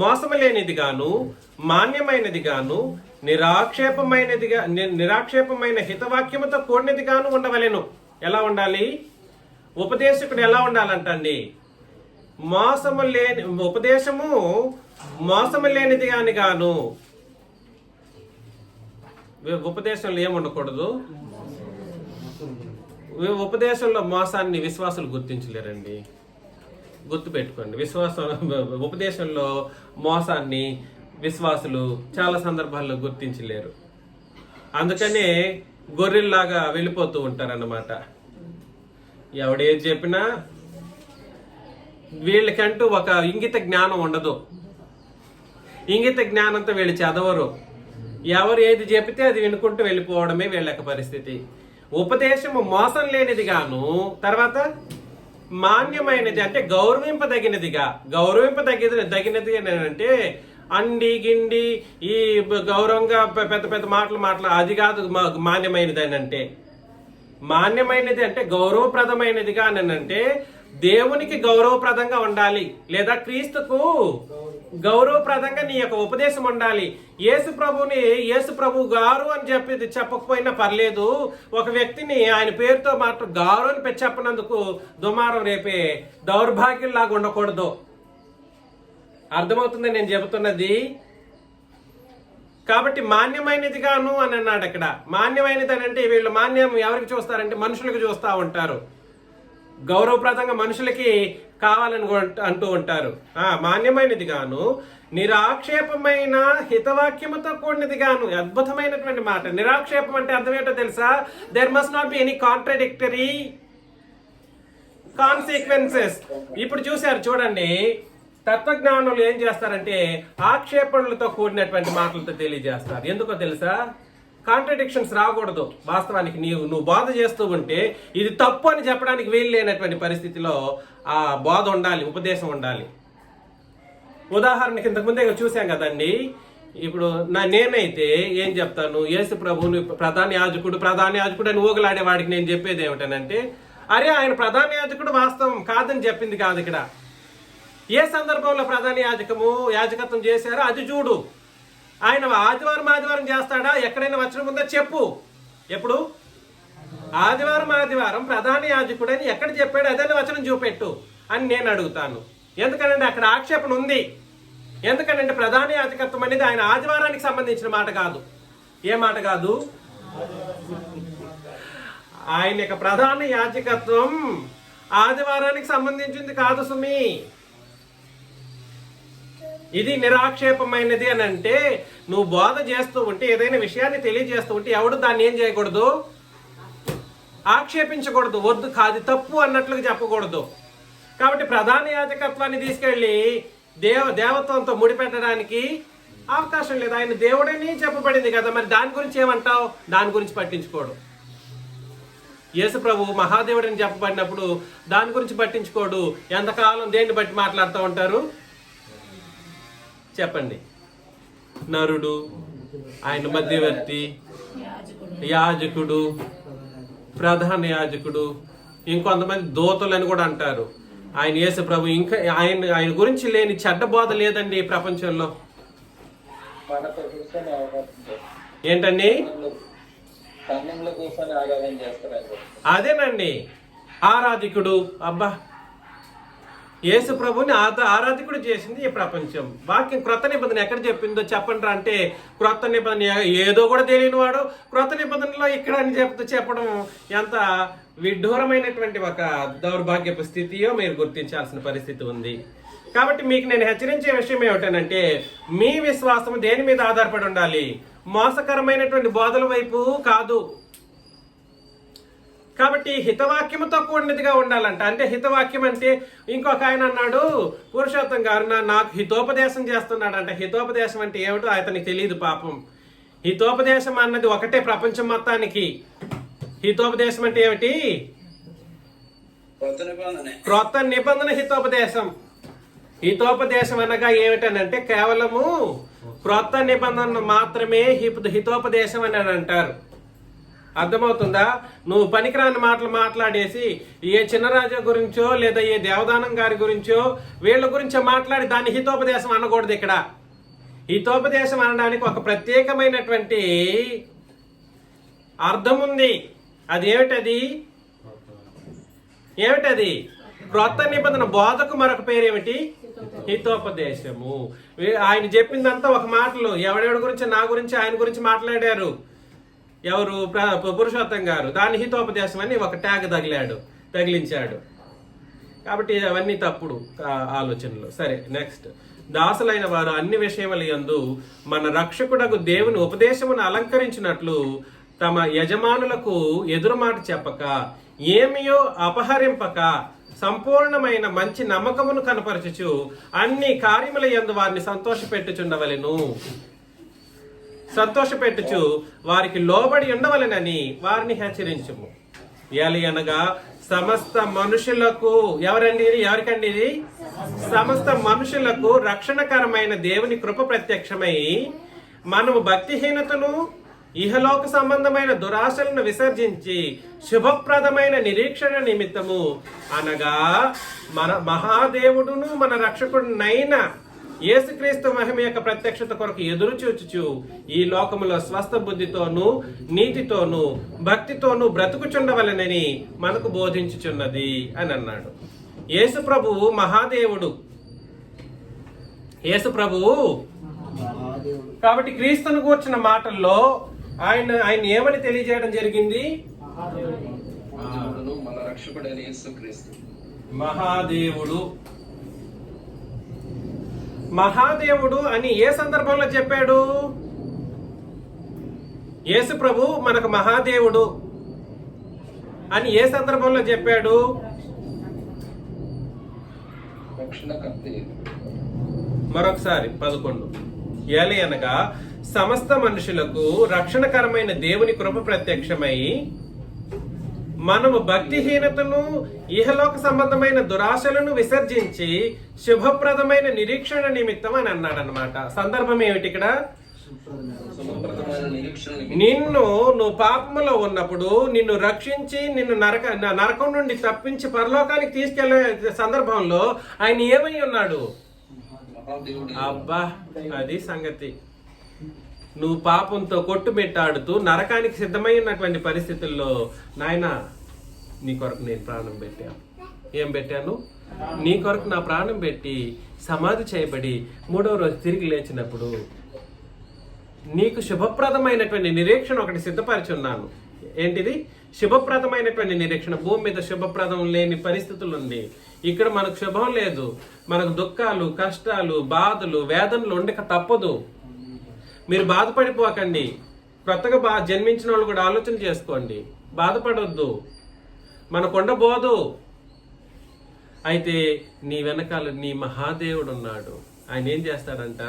మోసము లేనిదిగాను, మాన్యమైనదిగాను, నిరాక్షేపమైన హితవాక్యముతో కూడినదిగాను ఉండవలెను. ఎలా ఉండాలి? ఉపదేశకుడు ఎలా ఉండాలంటండి? ఉపదేశము మోసము లేనిది గాను. ఉపదేశంలో ఏముండకూడదు? ఉపదేశంలో మోసాన్ని విశ్వాసులు గుర్తించలేరండి. గుర్తుపెట్టుకోండి. ఉపదేశంలో మోసాన్ని విశ్వాసులు చాలా సందర్భాల్లో గుర్తించలేరు. అందుకనే గొర్రెల్లాగా వెళ్ళిపోతూ ఉంటారన్నమాట. ఎవడేది చెప్పినా వీళ్ళకంటూ ఒక ఇంగిత జ్ఞానం ఉండదు. ఇంగిత జ్ఞానంతో వీళ్ళు చదవరు. ఎవరు ఏది చెబితే అది వినుకుంటూ వెళ్ళిపోవడమే వీళ్ళ యొక్క పరిస్థితి. ఉపదేశము మోసం లేనిది గాను, తర్వాత మాన్యమైనది అంటే గౌరవింపదగినది అంటే అండి గిండి ఈ గౌరవంగా పెద్ద పెద్ద మాటలు అది కాదు మాన్యమైనది అని అంటే. మాన్యమైనది అంటే గౌరవప్రదమైనదిగా అని అంటే దేవునికి గౌరవప్రదంగా ఉండాలి, లేదా క్రీస్తుకు గౌరవప్రదంగా నీ యొక్క ఉపదేశం ఉండాలి. యేసు ప్రభు గారు అని చెప్పకపోయినా పర్లేదు. ఒక వ్యక్తిని ఆయన పేరుతో మాత్రం గారు అని చెప్పనందుకు దుమారం రేపే దౌర్భాగ్యంలాగా ఉండకూడదు. అర్థమవుతుంది నేను చెబుతున్నది? కాబట్టి మాన్యమైనదిగాను అని అన్నాడు అక్కడ. మాన్యమైనది అని అంటే వీళ్ళు మాన్యం ఎవరికి చూస్తారంటే మనుషులకు చూస్తూ ఉంటారు. గౌరవప్రదంగా మనుషులకి కావాలని అంటూ ఉంటారు. మాన్యమైనది గాను, నిరాక్షేపమైన హితవాక్యముతో కూడినది గాను. అద్భుతమైనటువంటి మాట. నిరాక్షేపం అంటే అర్థం ఏంటో తెలుసా? There must not be any contradictory consequences. ఇప్పుడు చూడండి, తత్వజ్ఞానులు ఏం చేస్తారంటే ఆక్షేపణలతో కూడినటువంటి మాటలతో తెలియజేస్తారు. ఎందుకో తెలుసా? కాంట్రడిక్షన్స్ రాకూడదు. వాస్తవానికి నువ్వు బోధ చేస్తూ ఉంటే ఇది తప్పు అని చెప్పడానికి వీలు లేనటువంటి పరిస్థితిలో ఆ బోధ ఉండాలి, ఉపదేశం ఉండాలి. ఉదాహరణకి ఇంతకుముందే చూసాం కదండి. ఇప్పుడు నేనైతే ఏం చెప్తాను? యేసు ప్రభువుని ప్రధాన యాజకుడు అని ఊగలాడే వాడికి నేను చెప్పేది ఏమిటనంటే, అరే ఆయన ప్రధాన యాజకుడు వాస్తవం కాదని చెప్పింది కాదు ఇక్కడ. ఏ సందర్భంలో ప్రధాన యాజకత్వం చేశారో అది చూడు. ఆయన ఆదివారం చేస్తాడా? ఎక్కడైనా వచనం ఉందా చెప్పు. ఎప్పుడు? ఆదివారం ప్రధాన యాజకుడని ఎక్కడ చెప్పాడు? అదే వచనం చూపెట్టు అని నేను అడుగుతాను. ఎందుకనంటే అక్కడ ఆక్షేపణ ఉంది. ఎందుకనంటే ప్రధాన యాజకత్వం అనేది ఆయన ఆదివారానికి సంబంధించిన మాట కాదు. ఏ మాట కాదు? ఆయన యొక్క ప్రధాన యాజకత్వం ఆదివారానికి సంబంధించింది కాదు సుమి. ఇది నిరాక్షేపమైనది అని అంటే నువ్వు బోధ చేస్తూ ఉంటే, ఏదైనా విషయాన్ని తెలియజేస్తూ ఉంటే ఎవడు దాన్ని ఏం చేయకూడదు, ఆక్షేపించకూడదు. వద్దు, కాదు, తప్పు అన్నట్లుగా చెప్పకూడదు. కాబట్టి ప్రధాన యాజకత్వాన్ని తీసుకెళ్లి దేవత్వంతో ముడిపెట్టడానికి అవకాశం లేదు. ఆయన దేవుడని చెప్పబడింది కదా, మరి దాని గురించి ఏమంటావు? దాని గురించి పట్టించుకోడు. యేసు ప్రభు మహాదేవుడని చెప్పబడినప్పుడు దాని గురించి పట్టించుకోడు. ఎంతకాలం దేన్ని బట్టి మాట్లాడుతూ ఉంటారు చెప్పండి? నరుడు, ఆయన మధ్యవర్తి, యాజకుడు, ప్రధాన యాజకుడు, ఇంకొంతమంది దూతలని కూడా అంటారు. ఆయన యేసు ప్రభు ఇంకా ఆయన గురించి లేని చెడ్డ బోధ లేదండి ఈ ప్రపంచంలో. ఏంటండి? అదేనండి ఆరాధికుడు. అబ్బా, యేసు ప్రభుని ఆరాధికుడు చేసింది ఈ ప్రపంచం. వాక్యం క్రొత్త నిబంధన ఎక్కడ చెప్పిందో చెప్పండి అంటే, క్రొత్త నిబంధన ఏదో కూడా తెలియని వాడు క్రొత్త నిబంధనలో ఇక్కడ అని చెప్పడం ఎంత విడ్డూరమైనటువంటి ఒక దౌర్భాగ్యపు స్థితియో మీరు గుర్తించాల్సిన పరిస్థితి ఉంది. కాబట్టి మీకు నేను హెచ్చరించే విషయం ఏమిటనంటే, మీ విశ్వాసం దేని మీద ఆధారపడి ఉండాలి? మోసకరమైనటువంటి బోధల వైపు కాదు. కాబట్టి హితవాక్యముతో కూడినదిగా ఉండాలంట. అంటే హితవాక్యం అంటే, ఇంకొక ఆయన అన్నాడు, పురుషోత్తం గారు నాకు హితోపదేశం చేస్తున్నాడంట. హితోపదేశం అంటే ఏమిటో అతనికి తెలియదు పాపం. హితోపదేశం అన్నది ఒకటే ప్రపంచం మొత్తానికి. హితోపదేశం అంటే ఏమిటి? క్రొత్త నిబంధన హితోపదేశం. హితోపదేశం అనగా ఏమిటనంటే కేవలము క్రొత్త నిబంధన మాత్రమే హితోపదేశం అని అంటారు. అర్థమవుతుందా? నువ్వు పనికిరాని మాటలు మాట్లాడేసి ఏ చిన్నరాజా గురించో లేదా ఏ దేవదానం గారి గురించో వీళ్ళ గురించో మాట్లాడి దాన్ని హితోపదేశం అనకూడదు. ఇక్కడ హితోపదేశం అనడానికి ఒక ప్రత్యేకమైనటువంటి అర్థం ఉంది. అది ఏమిటది? క్రొత్త నిబంధన బోధకు మరొక పేరు ఏమిటి? హితోపదేశము. ఆయన చెప్పిందంతా ఒక మాటలు. ఎవడెవడి గురించి, నా గురించి, ఆయన గురించి మాట్లాడారు. ఎవరు? పురుషోత్తం గారు. దాని హితోపదేశం అని ఒక ట్యాగ్ తగిలించాడు. కాబట్టి అవన్నీ తప్పుడు ఆలోచనలు. సరే, నెక్స్ట్. దాసులైన వారు అన్ని విషయముల యందు మన రక్షకుడగు దేవుని ఉపదేశమును అలంకరించినట్లు తమ యజమానులకు ఎదురుమాట చెప్పక, ఏమియో అపహరింపక, సంపూర్ణమైన మంచి నమ్మకమును కనపరచుచు అన్ని కార్యముల యందు వారిని సంతోషపెట్టుచు వారికి లోబడి ఉండవలెనని వారిని హెచ్చరించుము. అనగా సమస్త మనుషులకు, ఎవరికండి ఇది? సమస్త మనుషులకు రక్షణకరమైన దేవుని కృప ప్రత్యక్షమై మనము భక్తిహీనతను, ఇహలోక సంబంధమైన దురాశలను విసర్జించి శుభప్రదమైన నిరీక్షణ నిమిత్తము, అనగా మన మహాదేవుడును మన రక్షకుడునైన యేసుక్రీస్తు మహిమ యొక్క ప్రత్యక్షత కొరకు ఎదురు చూచుచు ఈ లోకములో స్వస్థ బుద్ధితోనూ నీతితోనూ భక్తితోనూ బ్రతుకుచుండవలెనని మనకు బోధించుచున్నది అని అన్నాడు. యేసు ప్రభువు మహాదేవుడు. యేసు ప్రభువు కాబట్టి క్రీస్తును గూర్చిన మాటల్లో ఆయన ఏమని తెలియజేయడం జరిగింది? మహాదేవుడు అని ఏ సందర్భంలో చెప్పాడు? యేసు ప్రభు మనకు మహాదేవుడు అని ఏ సందర్భంలో చెప్పాడు? మరొకసారి 11. అనగా సమస్త మనుషులకు రక్షణకరమైన దేవుని కృప ప్రత్యక్షమై మనము భక్తిహీనతను, ఇహలోక సంబంధమైన దురాశలను విసర్జించి శుభప్రదమైన నిరీక్షణ నిమిత్తం అని అన్నాడు అనమాట. సందర్భం ఏమిటి ఇక్కడ? నువ్వు పాపములో ఉన్నప్పుడు నిన్ను రక్షించి నిన్ను నరకం నుండి తప్పించి పరలోకానికి తీసుకెళ్లే సందర్భంలో ఆయన ఏమై ఉన్నాడు? అబ్బా, అది సంగతి. నువ్వు పాపంతో కొట్టుమిట్టాడుతూ నరకానికి సిద్ధమైనటువంటి పరిస్థితుల్లో, నాయన నీ కొరకు నేను ప్రాణం పెట్టాను. ఏం పెట్టాను? నీ కొరకు నా ప్రాణం పెట్టి సమాధి చేయబడి 3వ రోజు తిరిగి లేచినప్పుడు నీకు శుభప్రదమైనటువంటి నిరీక్షణ ఒకటి సిద్ధపరిచి ఉన్నాను. ఏంటిది? శుభప్రదమైనటువంటి నిరీక్షణ. భూమి మీద శుభప్రదం లేని పరిస్థితులు ఉంది. ఇక్కడ మనకు శుభం లేదు. మనకు దుఃఖాలు, కష్టాలు, బాధలు, వేదనలు ఉండక తప్పదు. మీరు బాధపడిపోకండి. కొత్తగా జన్మించిన వాళ్ళు కూడా ఆలోచన చేసుకోండి. బాధపడొద్దు, మనకుండబోదు. అయితే నీ వెనకాల నీ మహాదేవుడు ఉన్నాడు. ఆయన ఏం చేస్తాడంట?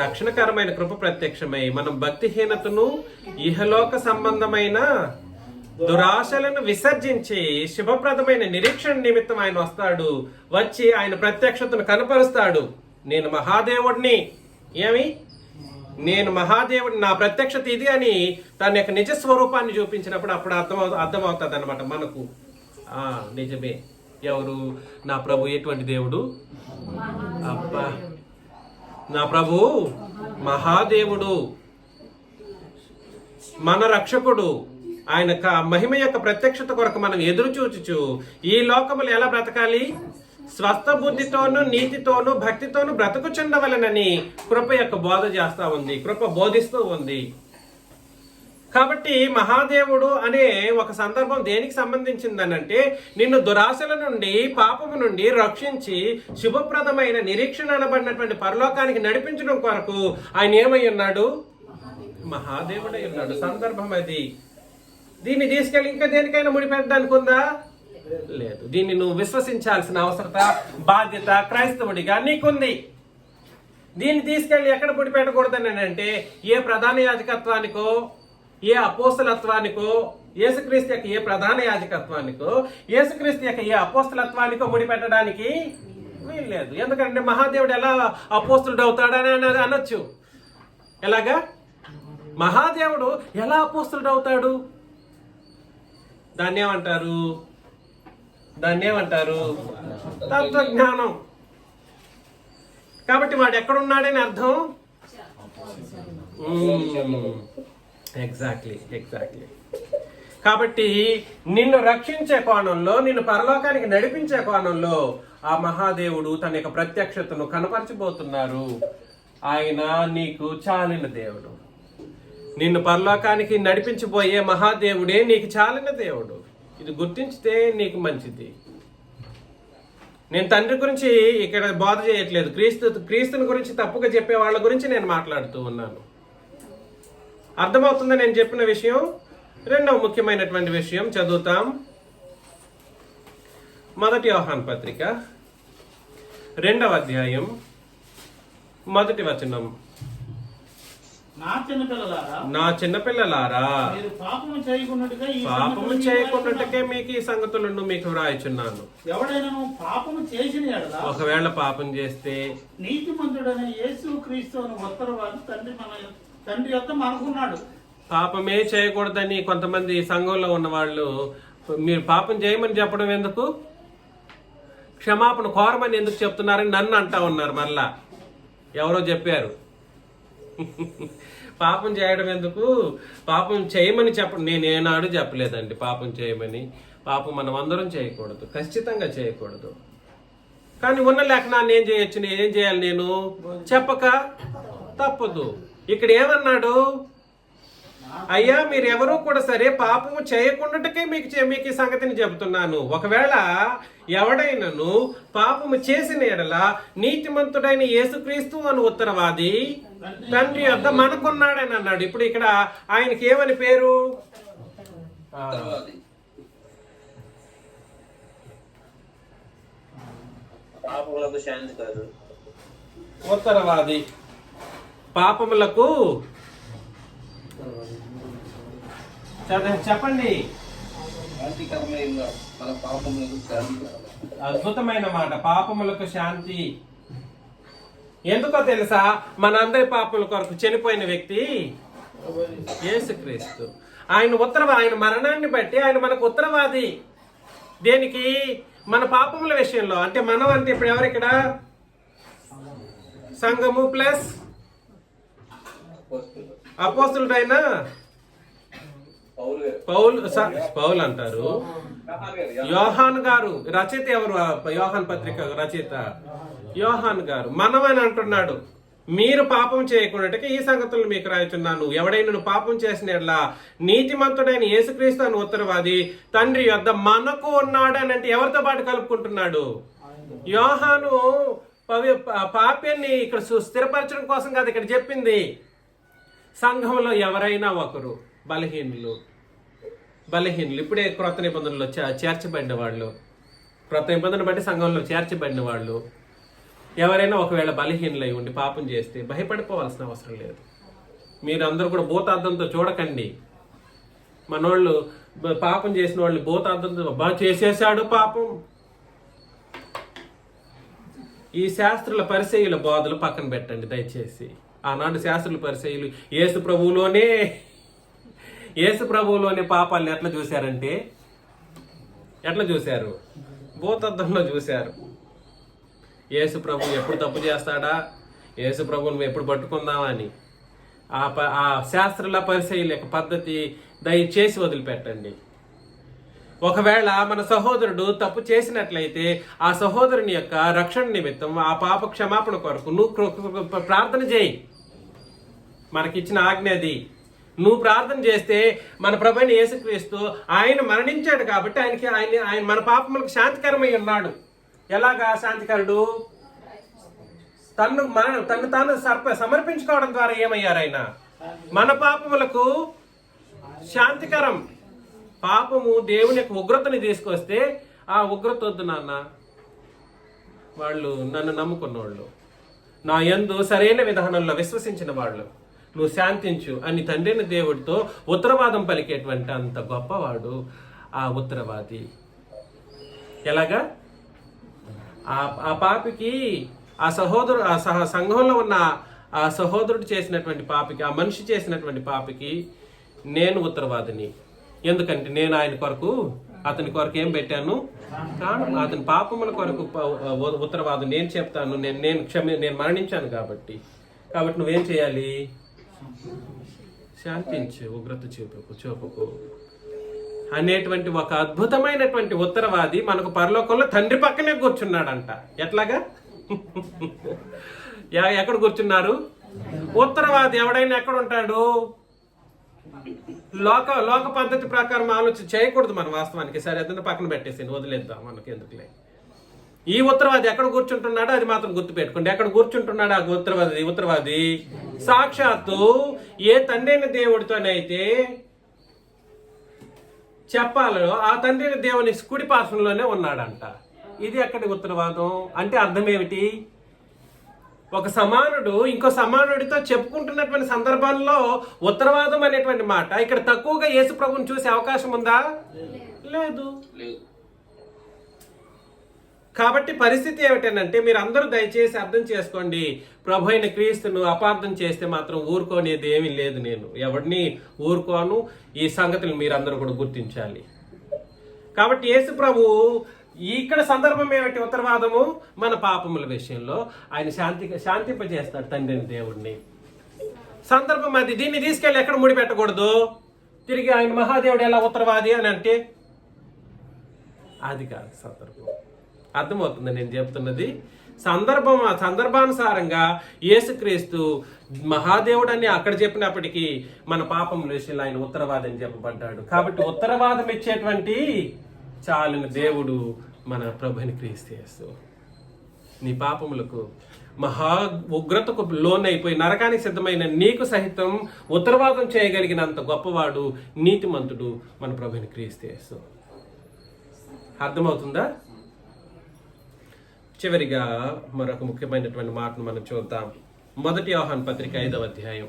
రక్షణకరమైన కృప ప్రత్యక్షమై మనం భక్తిహీనతను, ఇహలోక సంబంధమైన దురాశలను విసర్జించి శుభప్రదమైన నిరీక్షణ నిమిత్తం ఆయన వస్తాడు. వచ్చి ఆయన ప్రత్యక్షతను కనపరుస్తాడు. నేను మహాదేవుడిని. ఏమి? నేను మహాదేవుడిని, నా ప్రత్యక్షత ఇది అని తన యొక్క నిజ స్వరూపాన్ని చూపించినప్పుడు అప్పుడు అర్థమవుతుంది అనమాట మనకు. నిజమే. ఎవరు? నా ప్రభు. ఎటువంటి దేవుడు? అబ్బా, నా ప్రభు మహాదేవుడు, మన రక్షకుడు. ఆయన మహిమ యొక్క ప్రత్యక్షత కొరకు మనం ఎదురు చూచుచు ఈ లోకములు ఎలా బ్రతకాలి? స్వస్థ బుద్ధితోనూ, నీతితోనూ, భక్తితోనూ బ్రతుకుచుండవలెనని కృప యొక్క బోధ చేస్తా ఉంది. కృప బోధిస్తూ ఉంది. కాబట్టి మహాదేవుడు అనే ఒక సందర్భం దేనికి సంబంధించిందనంటే, నిన్ను దురాశల నుండి, పాపము నుండి రక్షించి శుభప్రదమైన నిరీక్షణ అనబడినటువంటి పరలోకానికి నడిపించడం కొరకు ఆయన ఏమై ఉన్నాడు? మహాదేవుడై ఉన్నాడు. సందర్భం అది. దీన్ని తీసుకెళ్ళి ఇంకా దేనికైనా ముడిపెట్టడానికి ఉందా? లేదు. దీన్ని నువ్వు విశ్వసించాల్సిన అవసరత, బాధ్యత క్రైస్తవుడిగా నీకుంది. దీన్ని తీసుకెళ్లి ఎక్కడ ముడిపెట్టకూడదని అంటే, ఏ ప్రధాన యాజకత్వానికో, ఏ అపోస్తలత్వానికో, యేసుక్రీస్తు యొక్క ఏ ప్రధాన యాజకత్వానికో, యేసుక్రీస్తు యొక్క ఏ అపోస్తలత్వానికో ముడిపెట్టడానికి వీల్లేదు. ఎందుకంటే మహాదేవుడు ఎలా అపోస్తలుడు అవుతాడని అనొచ్చు. ఎలాగా? మహాదేవుడు ఎలా అపోస్తలుడు అవుతాడు? దాన్ని ఏమంటారు? తత్వజ్ఞానం. కాబట్టి వాడు ఎక్కడున్నాడని అర్థం. ఎగ్జాక్ట్లీ. కాబట్టి నిన్ను రక్షించే కోణంలో, నిన్ను పరలోకానికి నడిపించే కోణంలో ఆ మహాదేవుడు తన యొక్క ప్రత్యక్షతను కనపరచబోతున్నారు. ఆయన నీకు చాలిన దేవుడు. నిన్ను పరలోకానికి నడిపించబోయే మహాదేవుడే నీకు చాలిన దేవుడు. ఇది గుర్తించితే నీకు మంచిది. నేను తండ్రి గురించి ఇక్కడ బోధ చేయట్లేదు. క్రీస్తుని గురించి తప్పుగా చెప్పే వాళ్ళ గురించి నేను మాట్లాడుతూ ఉన్నాను. అర్థమవుతుందా నేను చెప్పిన విషయం? రెండవ ముఖ్యమైనటువంటి విషయం చదువుతాం. 1 యోహాను పత్రిక 2వ అధ్యాయం 1వ వచనం. నా చిన్నపిల్లలారా, పాపము చేయకున్నట్టుకే మీకు ఈ సంగతులను మీకు వ్రాయిచున్నాను. ఒకవేళ పాపం చేస్తే నీతిమంతుడైన యేసుక్రీస్తు ఉత్తరవాది తండ్రి యొక్క మనకున్నాడు. పాపమే చేయకూడదని కొంతమంది సంఘంలో ఉన్న వాళ్ళు మీరు పాపం చేయమని చెప్పడం ఎందుకు, క్షమాపణ కోరమని ఎందుకు చెప్తున్నారని నన్ను అంటా ఉన్నారు. మళ్ళా ఎవరో చెప్పారు పాపం చేయడం ఎందుకు, పాపం చేయమని చెప్పడం. నేనేనాడు చెప్పలేదండి పాపం చేయమని. పాపం మనం అందరం చేయకూడదు, ఖచ్చితంగా చేయకూడదు. కానీ ఉన్న లేఖనాన్ని ఏం చేయొచ్చు? ఏం చేయాలి? నేను చెప్పక తప్పదు. ఇక్కడ ఏమన్నాడు? అయ్యా మీరెవరూ కూడా సరే పాపము చేయకుండాకే మీకు ఈ సంగతిని చెబుతున్నాను. ఒకవేళ ఎవడైనను పాపము చేసిన ఎడల నీతిమంతుడైన యేసుక్రీస్తు అని ఉత్తరవాది తండ్రి యొద్ద మనకున్నాడని అన్నాడు. ఇప్పుడు ఇక్కడ ఆయనకి ఏమని పేరు? ఉత్తరవాది. పాపములకు చెప్పండి. అద్భుతమైన మాట. పాపములకు శాంతి. ఎందుకో తెలుసా? మనందరి పాపముల కొరకు చనిపోయిన వ్యక్తి యేసుక్రీస్తు. ఆయన మరణాన్ని బట్టి ఆయన మనకు ఉత్తరవాది. దేనికి? మన పాపముల విషయంలో. అంటే మనం అంటే ఇప్పుడు ఎవరిక్కడ? సంఘము ప్లస్ అపోస్తలుడైన పౌలు అంటారు. యోహాన్ గారు రచయిత ఎవరు? యోహాన్ పత్రిక రచయిత యోహాన్ గారు. మనం అని అంటున్నాడు. మీరు పాపం చేయకుండా ఈ సంగతులు మీకు రాయుచున్నాను. ఎవడైనా పాపం చేసిన ఎడలా నీతిమంతుడైన యేసుక్రీస్తు అని ఉత్తరవాది తండ్రి యొద్ద మనకు ఉన్నాడు అని అంటే ఎవరితో పాటు కలుపుకుంటున్నాడు? యోహాను పాప్యాన్ని ఇక్కడ స్థిరపరచడం కోసం కాదు ఇక్కడ చెప్పింది. సంఘంలో ఎవరైనా ఒకరు బలహీనులు ఇప్పుడే క్రొత్త నిబంధనలో చేర్చబడిన వాళ్ళు, క్రొత్త నిబంధన బట్టి సంఘంలో చేర్చబడిన వాళ్ళు ఎవరైనా ఒకవేళ బలహీనులై ఉండి పాపం చేస్తే భయపడిపోవాల్సిన అవసరం లేదు. మీరందరూ కూడా భూతార్థంతో చూడకండి. మనోళ్ళు పాపం చేసిన వాళ్ళు భూతార్థంతో బాగా చేసేసాడు పాపం. ఈ శాస్త్రుల పరిచయుల బోధలు పక్కన పెట్టండి దయచేసి. ఆనాడు శాస్త్రుల పరిచయులు యేసు ప్రభువులోనే పాపాలను ఎట్లా చూశారు? భూతద్దంలో చూశారు. యేసు ప్రభు ఎప్పుడు తప్పు చేస్తాడా, యేసు ప్రభువును ఎప్పుడు పట్టుకుందామా అని ఆ శాస్త్రుల పరిచయుల యొక్క పద్ధతి దయచేసి వదిలిపెట్టండి. ఒకవేళ మన సహోదరుడు తప్పు చేసినట్లయితే ఆ సహోదరుని యొక్క రక్షణ నిమిత్తం ఆ పాప క్షమాపణ కొరకు నువ్వు ప్రార్థన చేయి. మనకిచ్చిన ఆజ్ఞ అది. నువ్వు ప్రార్థన చేస్తే మన ప్రభువైన యేసుక్రీస్తు ఆయన మరణించాడు కాబట్టి ఆయన మన పాపములకు శాంతికరమై ఉన్నాడు. ఎలాగా శాంతికరుడు? తన్ను తాను సమర్పించుకోవడం ద్వారా ఏమయ్యారు? ఆయన మన పాపములకు శాంతికరం. పాపము దేవుని యొక్క ఉగ్రతని తీసుకొస్తే ఆ ఉగ్రత వద్దు నాన్న, వాళ్ళు నన్ను నమ్ముకున్నవాళ్ళు, నా యందు సరైన విధానంలో విశ్వసించిన వాళ్ళు, నువ్వు శాంతించు అని తండ్రిని దేవుడితో ఉత్తరవాదం పలికేటువంటి అంత గొప్పవాడు ఆ ఉత్తరవాది. ఎలాగా? ఆ పాపికి ఆ సంఘంలో ఉన్న ఆ సహోదరుడు చేసినటువంటి పాపికి, ఆ మనిషి చేసినటువంటి పాపికి నేను ఉత్తరవాదిని. ఎందుకంటే నేను అతని కొరకు ఏం పెట్టాను? ప్రాణం. అతని పాపముల కొరకు ఉత్తరవాదం నేను చెప్తాను. నేను మరణించాను కాబట్టి నువ్వేం చేయాలి? శాంతించు, ఉగ్రత చూపుకు అనేటువంటి ఒక అద్భుతమైనటువంటి ఉత్తరవాది మనకు పరలోకంలో తండ్రి పక్కనే కూర్చున్నాడంట. ఎట్లాగా? ఎక్కడ కూర్చున్నారు? ఉత్తరవాది ఎవడైనా ఎక్కడ ఉంటాడు? లోక పద్ధతి ప్రకారం ఆలోచన చేయకూడదు మనం వాస్తవానికి. సరే అతను పక్కన పెట్టేసి వదిలేద్దాం, మనకి ఎందుకులే. ఈ ఉత్తరవాది ఎక్కడ కూర్చుంటున్నాడో అది మాత్రం గుర్తుపెట్టుకోండి. ఎక్కడ కూర్చుంటున్నాడు ఆ ఉత్తరవాది? సాక్షాత్తు ఏ తండ్రైన దేవుడితోనైతే చెప్పాలో ఆ తండ్రైన దేవుని కుడి పార్శ్వంలోనే ఉన్నాడంట. ఇది ఎక్కడి ఉత్తరవాదం అంటే అర్థం ఏమిటి? ఒక సమానుడు ఇంకో సమానుడితో చెప్పుకుంటున్నటువంటి సందర్భంలో ఉత్తరవాదం అనేటువంటి మాట ఇక్కడ తక్కువగా యేసు ప్రభువుని చూసే అవకాశం ఉందా? లేదు. కాబట్టి పరిస్థితి ఏమిటంటే మీరు అందరూ దయచేసి అర్థం చేసుకోండి. ప్రభు అయిన క్రీస్తును అపార్థం చేస్తే మాత్రం ఊరుకోనేది ఏమీ లేదు. నేను ఎవరిని ఊరుకోను. ఈ సంగతులు మీరందరూ కూడా గుర్తించాలి. కాబట్టి యేసు ప్రభు ఇక్కడ సందర్భం ఏమిటి? ఉత్తరవాదము మన పాపముల విషయంలో ఆయన శాంతింపజేస్తాడు తండ్రిని దేవుడిని. సందర్భం అది. దీన్ని తీసుకెళ్ళి ఎక్కడ ముడిపెట్టకూడదు. తిరిగి ఆయన మహాదేవుడు ఎలా ఉత్తరవాది అని అంటే అది కాదు సందర్భం. అర్థమవుతుంది నేను చెప్తున్నది? సందర్భానుసారంగా యేసుక్రీస్తు మహాదేవుడు అని అక్కడ చెప్పినప్పటికీ మన పాపముల విషయంలో ఆయన ఉత్తరవాది అని చెప్పబడ్డాడు. కాబట్టి ఉత్తరవాదం ఇచ్చేటువంటి చాలుని దేవుడు మన ప్రభుని క్రీస్తు యేసు. నీ పాపములకు మహా ఉగ్రతకు లోనైపోయి నరకానికి సిద్ధమైన నీకు సహితం ఉత్తరవాదం చేయగలిగినంత గొప్పవాడు, నీతిమంతుడు మన ప్రభుని క్రీస్తు యేసు. అర్థమవుతుందా? చివరిగా మరొక ముఖ్యమైనటువంటి మాటను మనం చూద్దాం. 1 యోహాను పత్రిక 5వ అధ్యాయం.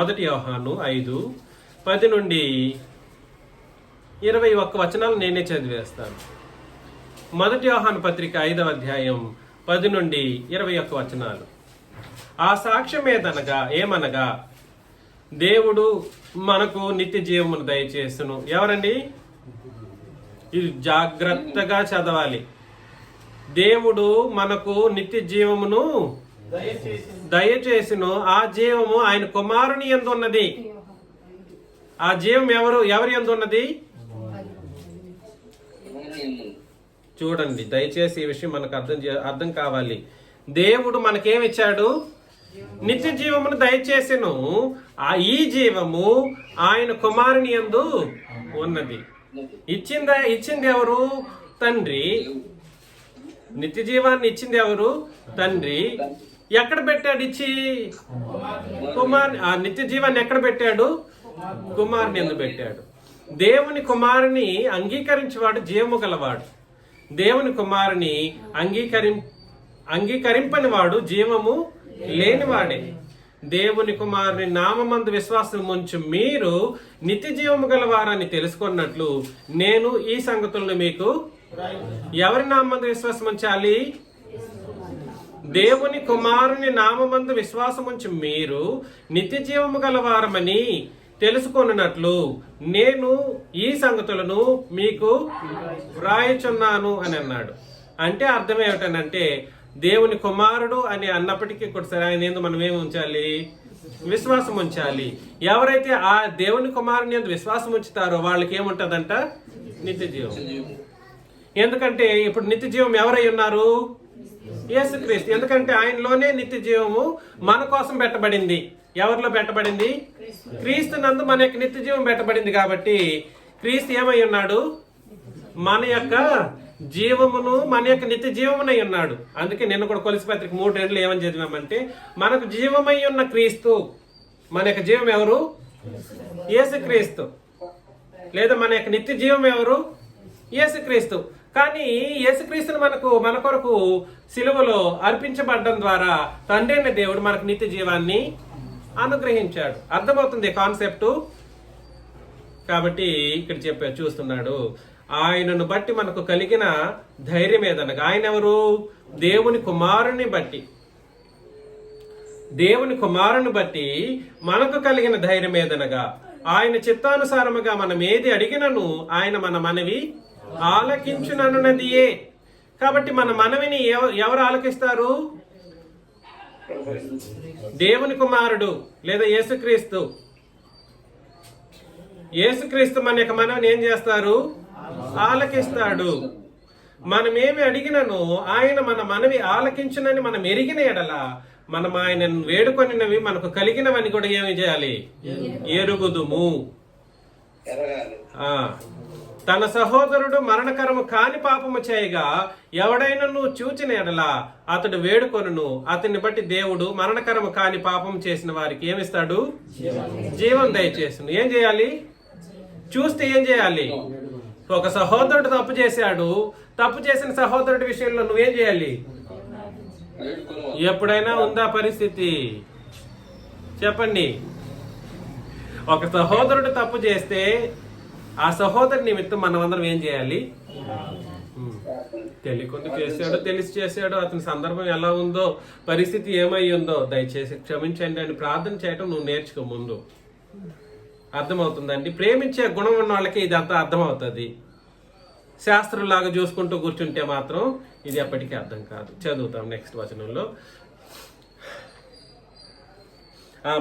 1 యోహాను 5:10 నుండి 21 వచనాలు నేనే చదివేస్తాను. 1 యోహాను పత్రిక 5వ అధ్యాయం 10 నుండి 21 వచనాలు. ఆ సాక్ష్యం ఏమనగా దేవుడు మనకు నిత్య జీవమును దయచేస్తును. ఎవరండి? ఇది జాగ్రత్తగా చదవాలి. దేవుడు మనకు నిత్య జీవమును దయచేసును. ఆ జీవము ఆయన కుమారుని యందు ఉన్నది. ఆ జీవం ఎవరి యందు ఉన్నది? చూడండి దయచేసి ఈ విషయం మనకు అర్థం కావాలి. దేవుడు మనకేమిచ్చాడు? నిత్య జీవమును దయచేసెను. ఈ జీవము ఆయన కుమారుని యందు ఉన్నది. ఇచ్చింది ఎవరు? తండ్రి. నిత్య జీవాన్ని ఇచ్చింది ఎవరు? తండ్రి. ఎక్కడ పెట్టాడు ఇచ్చి? కుమారుని. ఆ నిత్య జీవాన్ని ఎక్కడ పెట్టాడు? కుమారుని యందు పెట్టాడు. దేవుని కుమారుని అంగీకరించేవాడు జీవము గలవాడు. దేవుని కుమారుని అంగీకరింపని వాడు జీవము లేనివాడే. దేవుని కుమారుని నామమందు విశ్వాసం ఉంచి మీరు నిత్య జీవము గలవారని తెలుసుకున్నట్లు నేను ఈ సంగతులను మీకు. ఎవరి నామందు విశ్వాసం ఉంచాలి? దేవుని కుమారుని నామమందు విశ్వాసం ఉంచి మీరు నిత్య జీవము గలవారమని తెలుసుకొనున్నట్లు నేను ఈ సంగతులను మీకు వ్రాయుచున్నాను అని అన్నాడు. అంటే అర్థం ఏమిటనంటే దేవుని కుమారుడు అని అన్నప్పటికీ కూడా సరే ఆయన ఏందో మనం ఏమి ఉంచాలి? విశ్వాసం ఉంచాలి. ఎవరైతే ఆ దేవుని కుమారుని యందు విశ్వాసం ఉంచుతారో వాళ్ళకి ఏముంటదంట? నిత్య జీవం. ఎందుకంటే ఇప్పుడు నిత్య జీవం ఎవరై ఉన్నారు? యేసుక్రీస్తు. ఎందుకంటే ఆయనలోనే నిత్య జీవము మన కోసం పెట్టబడింది. ఎవరిలో పెట్టబడింది? క్రీస్తు నందు మన యొక్క నిత్య జీవం పెట్టబడింది. కాబట్టి క్రీస్తు ఏమై ఉన్నాడు? మన యొక్క జీవమును, మన యొక్క నిత్య జీవమునై ఉన్నాడు. అందుకే నిన్న కూడా కొలసి పత్రిక 3:2 ఏమని చదివామంటే మనకు జీవమై ఉన్న క్రీస్తు. మన యొక్క జీవం ఎవరు? యేసుక్రీస్తు. లేదా మన యొక్క నిత్య జీవం ఎవరు? యేసుక్రీస్తు. కానీ యేసుక్రీస్తుని మన కొరకు సిలువలో అర్పించబడడం ద్వారా తండ్రి అయిన దేవుడు మనకు నిత్య జీవాన్ని అనుగ్రహించాడు. అర్థమవుతుంది కాన్సెప్ట్. కాబట్టి ఇక్కడ చూస్తున్నాడు ఆయనను బట్టి మనకు కలిగిన ధైర్యం ఏదనగా ఆయన ఎవరు? దేవుని కుమారుని బట్టి. దేవుని కుమారుని బట్టి మనకు కలిగిన ధైర్యం ఏదనగా ఆయన చిత్తానుసారముగా మనం ఏది అడిగినను ఆయన మన మనవి ఆలకించునన్నదియే. కాబట్టి మన మనవిని ఎవరు ఆలకిస్తారు? దేవుని కుమారుడు లేదా యేసుక్రీస్తు. యేసుక్రీస్తు మన యొక్క మనవిని ఏం చేస్తారు? ఆలకిస్తాడు. మనం ఏమి అడిగినను ఆయన మన మనవి ఆలకించునని మనం ఎరిగిన ఎడల మనం ఆయనను వేడుకొనినవి మనకు కలిగినవని కూడా ఏమి చేయాలి? ఎరుగుదుము. తన సహోదరుడు మరణకరము కాని పాపము చేయగా ఎవడైనను చూచిన ఎడల అతడు వేడుకొనును. అతన్ని బట్టి దేవుడు మరణకరము కాని పాపం చేసిన వారికి ఏమిస్తాడు? జీవం దయచేసును. ఏం చేయాలి? చూస్తే ఏం చేయాలి? ఒక సహోదరుడు తప్పు చేశాడు. తప్పు చేసిన సహోదరుడి విషయంలో నువ్వేం చేయాలి? ఎప్పుడైనా ఉందా పరిస్థితి? చెప్పండి. ఒక సహోదరుడు తప్పు చేస్తే ఆ సహోదరు నిమిత్తం మనమందరం ఏం చేయాలి? తెలియకుండా చేశాడో తెలిసి చేశాడో అతని సందర్భం ఎలా ఉందో పరిస్థితి ఏమై ఉందో దయచేసి క్షమించండి అని ప్రార్థన చేయటం నువ్వు నేర్చుకో. ముందు అర్థమవుతుందండి. ప్రేమించే గుణం ఉన్న వాళ్ళకి ఇదంతా అర్థమవుతుంది. శాస్త్రంలాగా చూసుకుంటూ కూర్చుంటే మాత్రం ఇది ఎప్పటికీ అర్థం కాదు. చదువుతాం నెక్స్ట్ వచనంలో.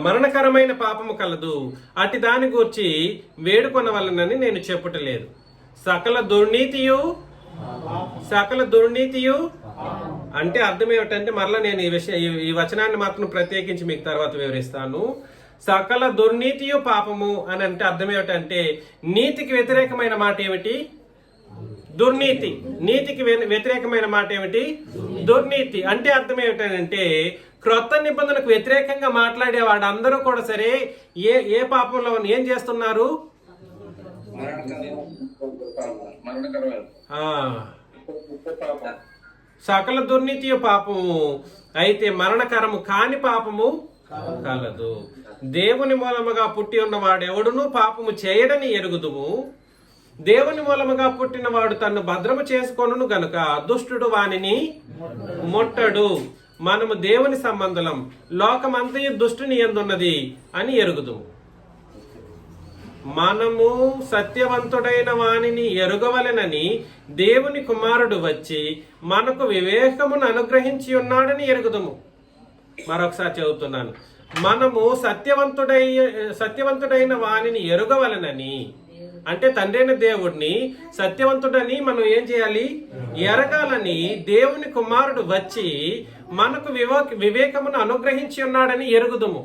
మరణకరమైన పాపము కలదు, అట్టి దాని గూర్చి వేడుకొనవలనని నేను చెప్పుటలేదు. సకల దుర్నీతియు అంటే అర్థం ఏమిటంటే, మరలా నేను ఈ వచనాన్ని మాత్రం ప్రత్యేకించి మీకు తర్వాత వివరిస్తాను. సకల దుర్నీతియు పాపము అని అంటే అర్థం ఏమిటంటే, నీతికి వ్యతిరేకమైన మాట ఏమిటి? దుర్నీతి. నీతికి వ్యతిరేకమైన మాట ఏమిటి? దుర్నీతి. అంటే అర్థం ఏమిటంటే, క్రొత్త నిబంధనకు వ్యతిరేకంగా మాట్లాడే వాళ్ళందరూ కూడా సరే ఏ పాపంలో ఏం చేస్తున్నారు? సకల దుర్నీతి పాపము అయితే మరణకరము కాని పాపము కలదు. దేవుని మూలముగా పుట్టి ఉన్నవాడు ఎవడును పాపము చేయడని ఎరుగుదుము. దేవుని మూలముగా పుట్టినవాడు తన్ను భద్రము చేసుకొనును గనుక దుష్టుడు వానిని ముట్టడు. మనము దేవుని సంబంధం, లోకమంతయు దుష్టుని యందున్నది అని ఎరుగుదుము. మనము సత్యవంతుడైన వానిని ఎరుగవలెనని దేవుని కుమారుడు వచ్చి మనకు వివేకమును అనుగ్రహించి ఉన్నాడని ఎరుగుదుము. మరొకసారి చదువుతున్నాను. మనము సత్యవంతుడైన వానిని ఎరుగవలెనని అంటే తండ్రి అయిన దేవుడిని సత్యవంతుడని మనం ఏం చేయాలి? ఎరగాలని దేవుని కుమారుడు వచ్చి మనకు వివేకమును అనుగ్రహించి ఉన్నాడని ఎరుగుదుము.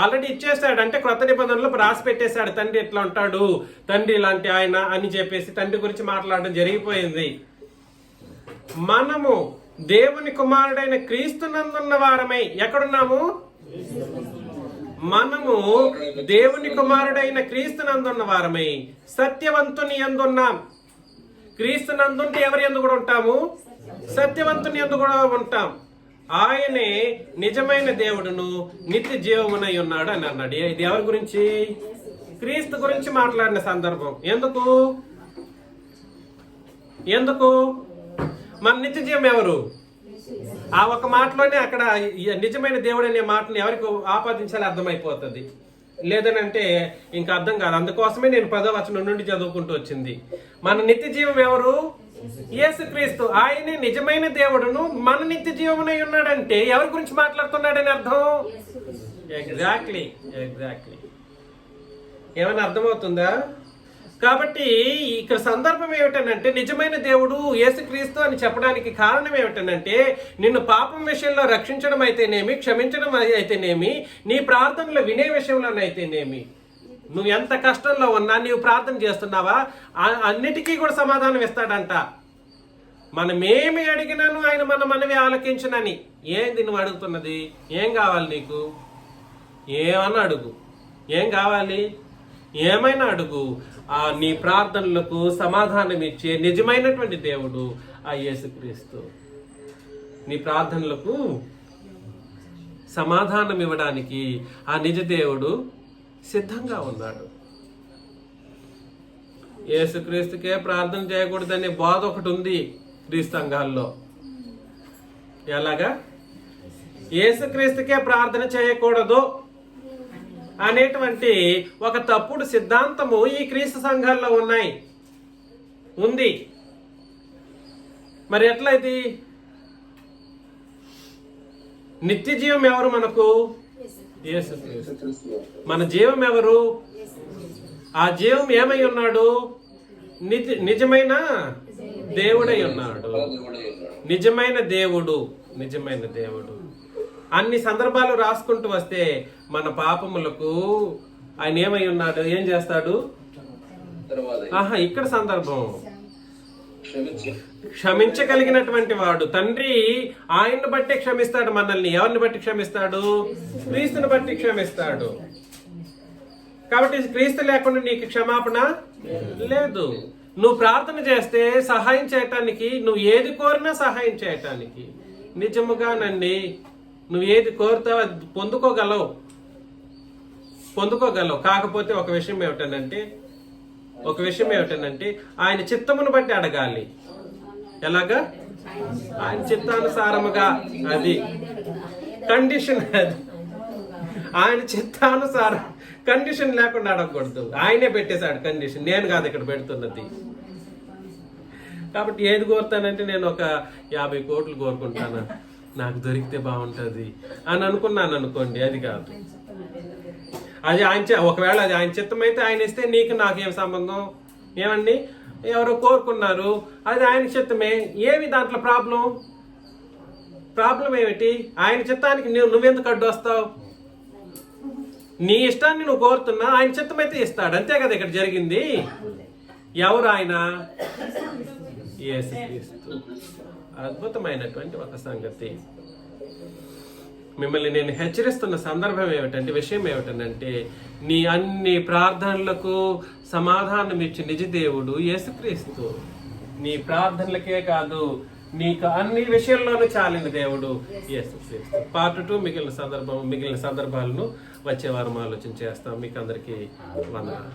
ఆల్రెడీ ఇచ్చేసాడు. అంటే క్రొత్త నిబంధనలో రాసి పెట్టేశాడు, తండ్రి ఎట్లా ఉంటాడు, తండ్రి ఇలాంటి ఆయన అని చెప్పేసి తండ్రి గురించి మాట్లాడడం జరిగిపోయింది. మనము దేవుని కుమారుడైన క్రీస్తునందున్న వారమై ఎక్కడున్నాము? మనము దేవుని కుమారుడైన క్రీస్తునందున్న వారమై సత్యవంతుని యందున్నాం. క్రీస్తునందుంటే ఎవరి యందు కూడా ఉంటాము? సత్యవంతుని యందు కూడా ఉంటాం. ఆయనే నిజమైన దేవుడును నిత్య జీవమునై ఉన్నాడు అని అన్నాడు. ఇది ఎవరి గురించి? క్రీస్తు గురించి మాట్లాడిన సందర్భం. ఎందుకు మన నిత్య జీవం ఎవరు? ఆ ఒక మాటలోనే అక్కడ నిజమైన దేవుడు అనే మాటని ఎవరికి ఆపాదించాలి అర్థమైపోతుంది. లేదనంటే ఇంకా అర్థం కాదు. అందుకోసమే నేను 10వ వచనం నుండి చదువుకుంటూ వచ్చింది. మన నిత్య జీవం ఎవరు? యేసుక్రీస్తు. ఆయనే నిజమైన దేవుడును మన నిత్య జీవమునై ఉన్నాడంటే ఎవరి గురించి మాట్లాడుతున్నాడని అర్థం? ఎగ్జాక్ట్లీ. ఏమైనా అర్థమవుతుందా? కాబట్టి ఇక్కడ సందర్భం ఏమిటనంటే నిజమైన దేవుడు యేసుక్రీస్తు అని చెప్పడానికి కారణం ఏమిటనంటే నిన్ను పాపం విషయంలో రక్షించడం అయితేనేమి, క్షమించడం అయితేనేమి, నీ ప్రార్థనలు వినే విషయంలోనైతేనేమి, నువ్వు ఎంత కష్టంలో ఉన్నా నీవు ప్రార్థన చేస్తున్నావా అన్నిటికీ కూడా సమాధానం ఇస్తాడంట. మనమేమి అడిగినాను ఆయన మన మనవి ఆలకించునని. ఏంది నువ్వు అడుగుతున్నది? ఏం కావాలి నీకు? ఏమన్నా అడుగు. ఏం కావాలి? ఏమైనా అడుగు. నీ ప్రార్థనలకు సమాధానం ఇచ్చే నిజమైనటువంటి దేవుడు ఆ యేసుక్రీస్తు. నీ ప్రార్థనలకు సమాధానం ఇవ్వడానికి ఆ నిజ దేవుడు సిద్ధంగా ఉన్నాడు. యేసుక్రీస్తుకే ప్రార్థన చేయకూడదనే బోధ ఒకటి ఉంది క్రీస్తు సంఘాల్లో. ఎలాగా? యేసుక్రీస్తుకే ప్రార్థన చేయకూడదు అనేటువంటి ఒక తప్పుడు సిద్ధాంతము ఈ క్రీస్తు సంఘాల్లో ఉంది. మరి ఎట్లా ఇది? నిత్య జీవం ఎవరు మనకు? యేసుక్రీస్తు. మన జీవం ఎవరు? ఆ జీవం ఏమై ఉన్నాడు? నిజమైన దేవుడై ఉన్నాడు. నిజమైన దేవుడు. అన్ని సందర్భాలు రాసుకుంటూ వస్తే మన పాపములకు ఆయన ఏమై ఉన్నాడు? ఏం చేస్తాడు? ఇక్కడ సందర్భం క్షమించగలిగినటువంటి వాడు. తండ్రి ఆయన్ని బట్టి క్షమిస్తాడు మనల్ని. ఎవరిని బట్టి క్షమిస్తాడు? క్రీస్తుని బట్టి క్షమిస్తాడు. కాబట్టి క్రీస్తు లేకుండా నీకు క్షమాపణ లేదు. నువ్వు ప్రార్థన చేస్తే సహాయం చేయటానికి, నువ్వు ఏది కోరినా సహాయం చేయటానికి, నిజముగానండి నువ్వు ఏది కోరుతావో అది పొందుకోగలవు. కాకపోతే ఒక విషయం ఏమిటనంటే ఆయన చిత్తమును బట్టి అడగాలి. ఎలాగా? ఆయన చిత్తానుసారముగా. అది కండిషన్. అది ఆయన చిత్తానుసారం, కండిషన్ లేకుండా అడగకూడదు. ఆయనే పెట్టేశాడు కండిషన్, నేను కాదు ఇక్కడ పెడుతున్నది. కాబట్టి ఏది కోరుతానంటే నేను ఒక 50 కోట్లు కోరుకుంటాను, నాకు దొరికితే బాగుంటది అని అనుకున్నాను అనుకోండి. అది కాదు. అది ఒకవేళ అది ఆయన చిత్తం అయితే ఆయన ఇస్తే నీకు నాకేం సంబంధం? ఏమండి, ఎవరో కోరుకున్నారు, అది ఆయన చిత్తమే. ఏమి దాంట్లో ప్రాబ్లం ఏమిటి? ఆయన చిత్తానికి నువ్వెందుకు అడ్డు వస్తావు? నీ ఇష్టాన్ని నువ్వు కోరుతున్నా, ఆయన చిత్తమైతే ఇస్తాడు. అంతే కదా ఇక్కడ జరిగింది. ఎవరు ఆయన? యేసుక్రీస్తు. అద్భుతమైనటువంటి ఒక సంగతి. మిమ్మల్ని నేను హెచ్చరిస్తున్న విషయం ఏమిటంటే నీ అన్ని ప్రార్థనలకు సమాధానం ఇచ్చి నిజ దేవుడు యేసుక్రీస్తు. నీ ప్రార్థనలకే కాదు, నీకు అన్ని విషయాల్లోనూ చాలిన దేవుడు యేసుక్రీస్తు. పార్ట్ 2 మిగిలిన సందర్భాలను వచ్చే వారం ఆలోచన చేస్తాం. మీకు అందరికీ వందనాలు.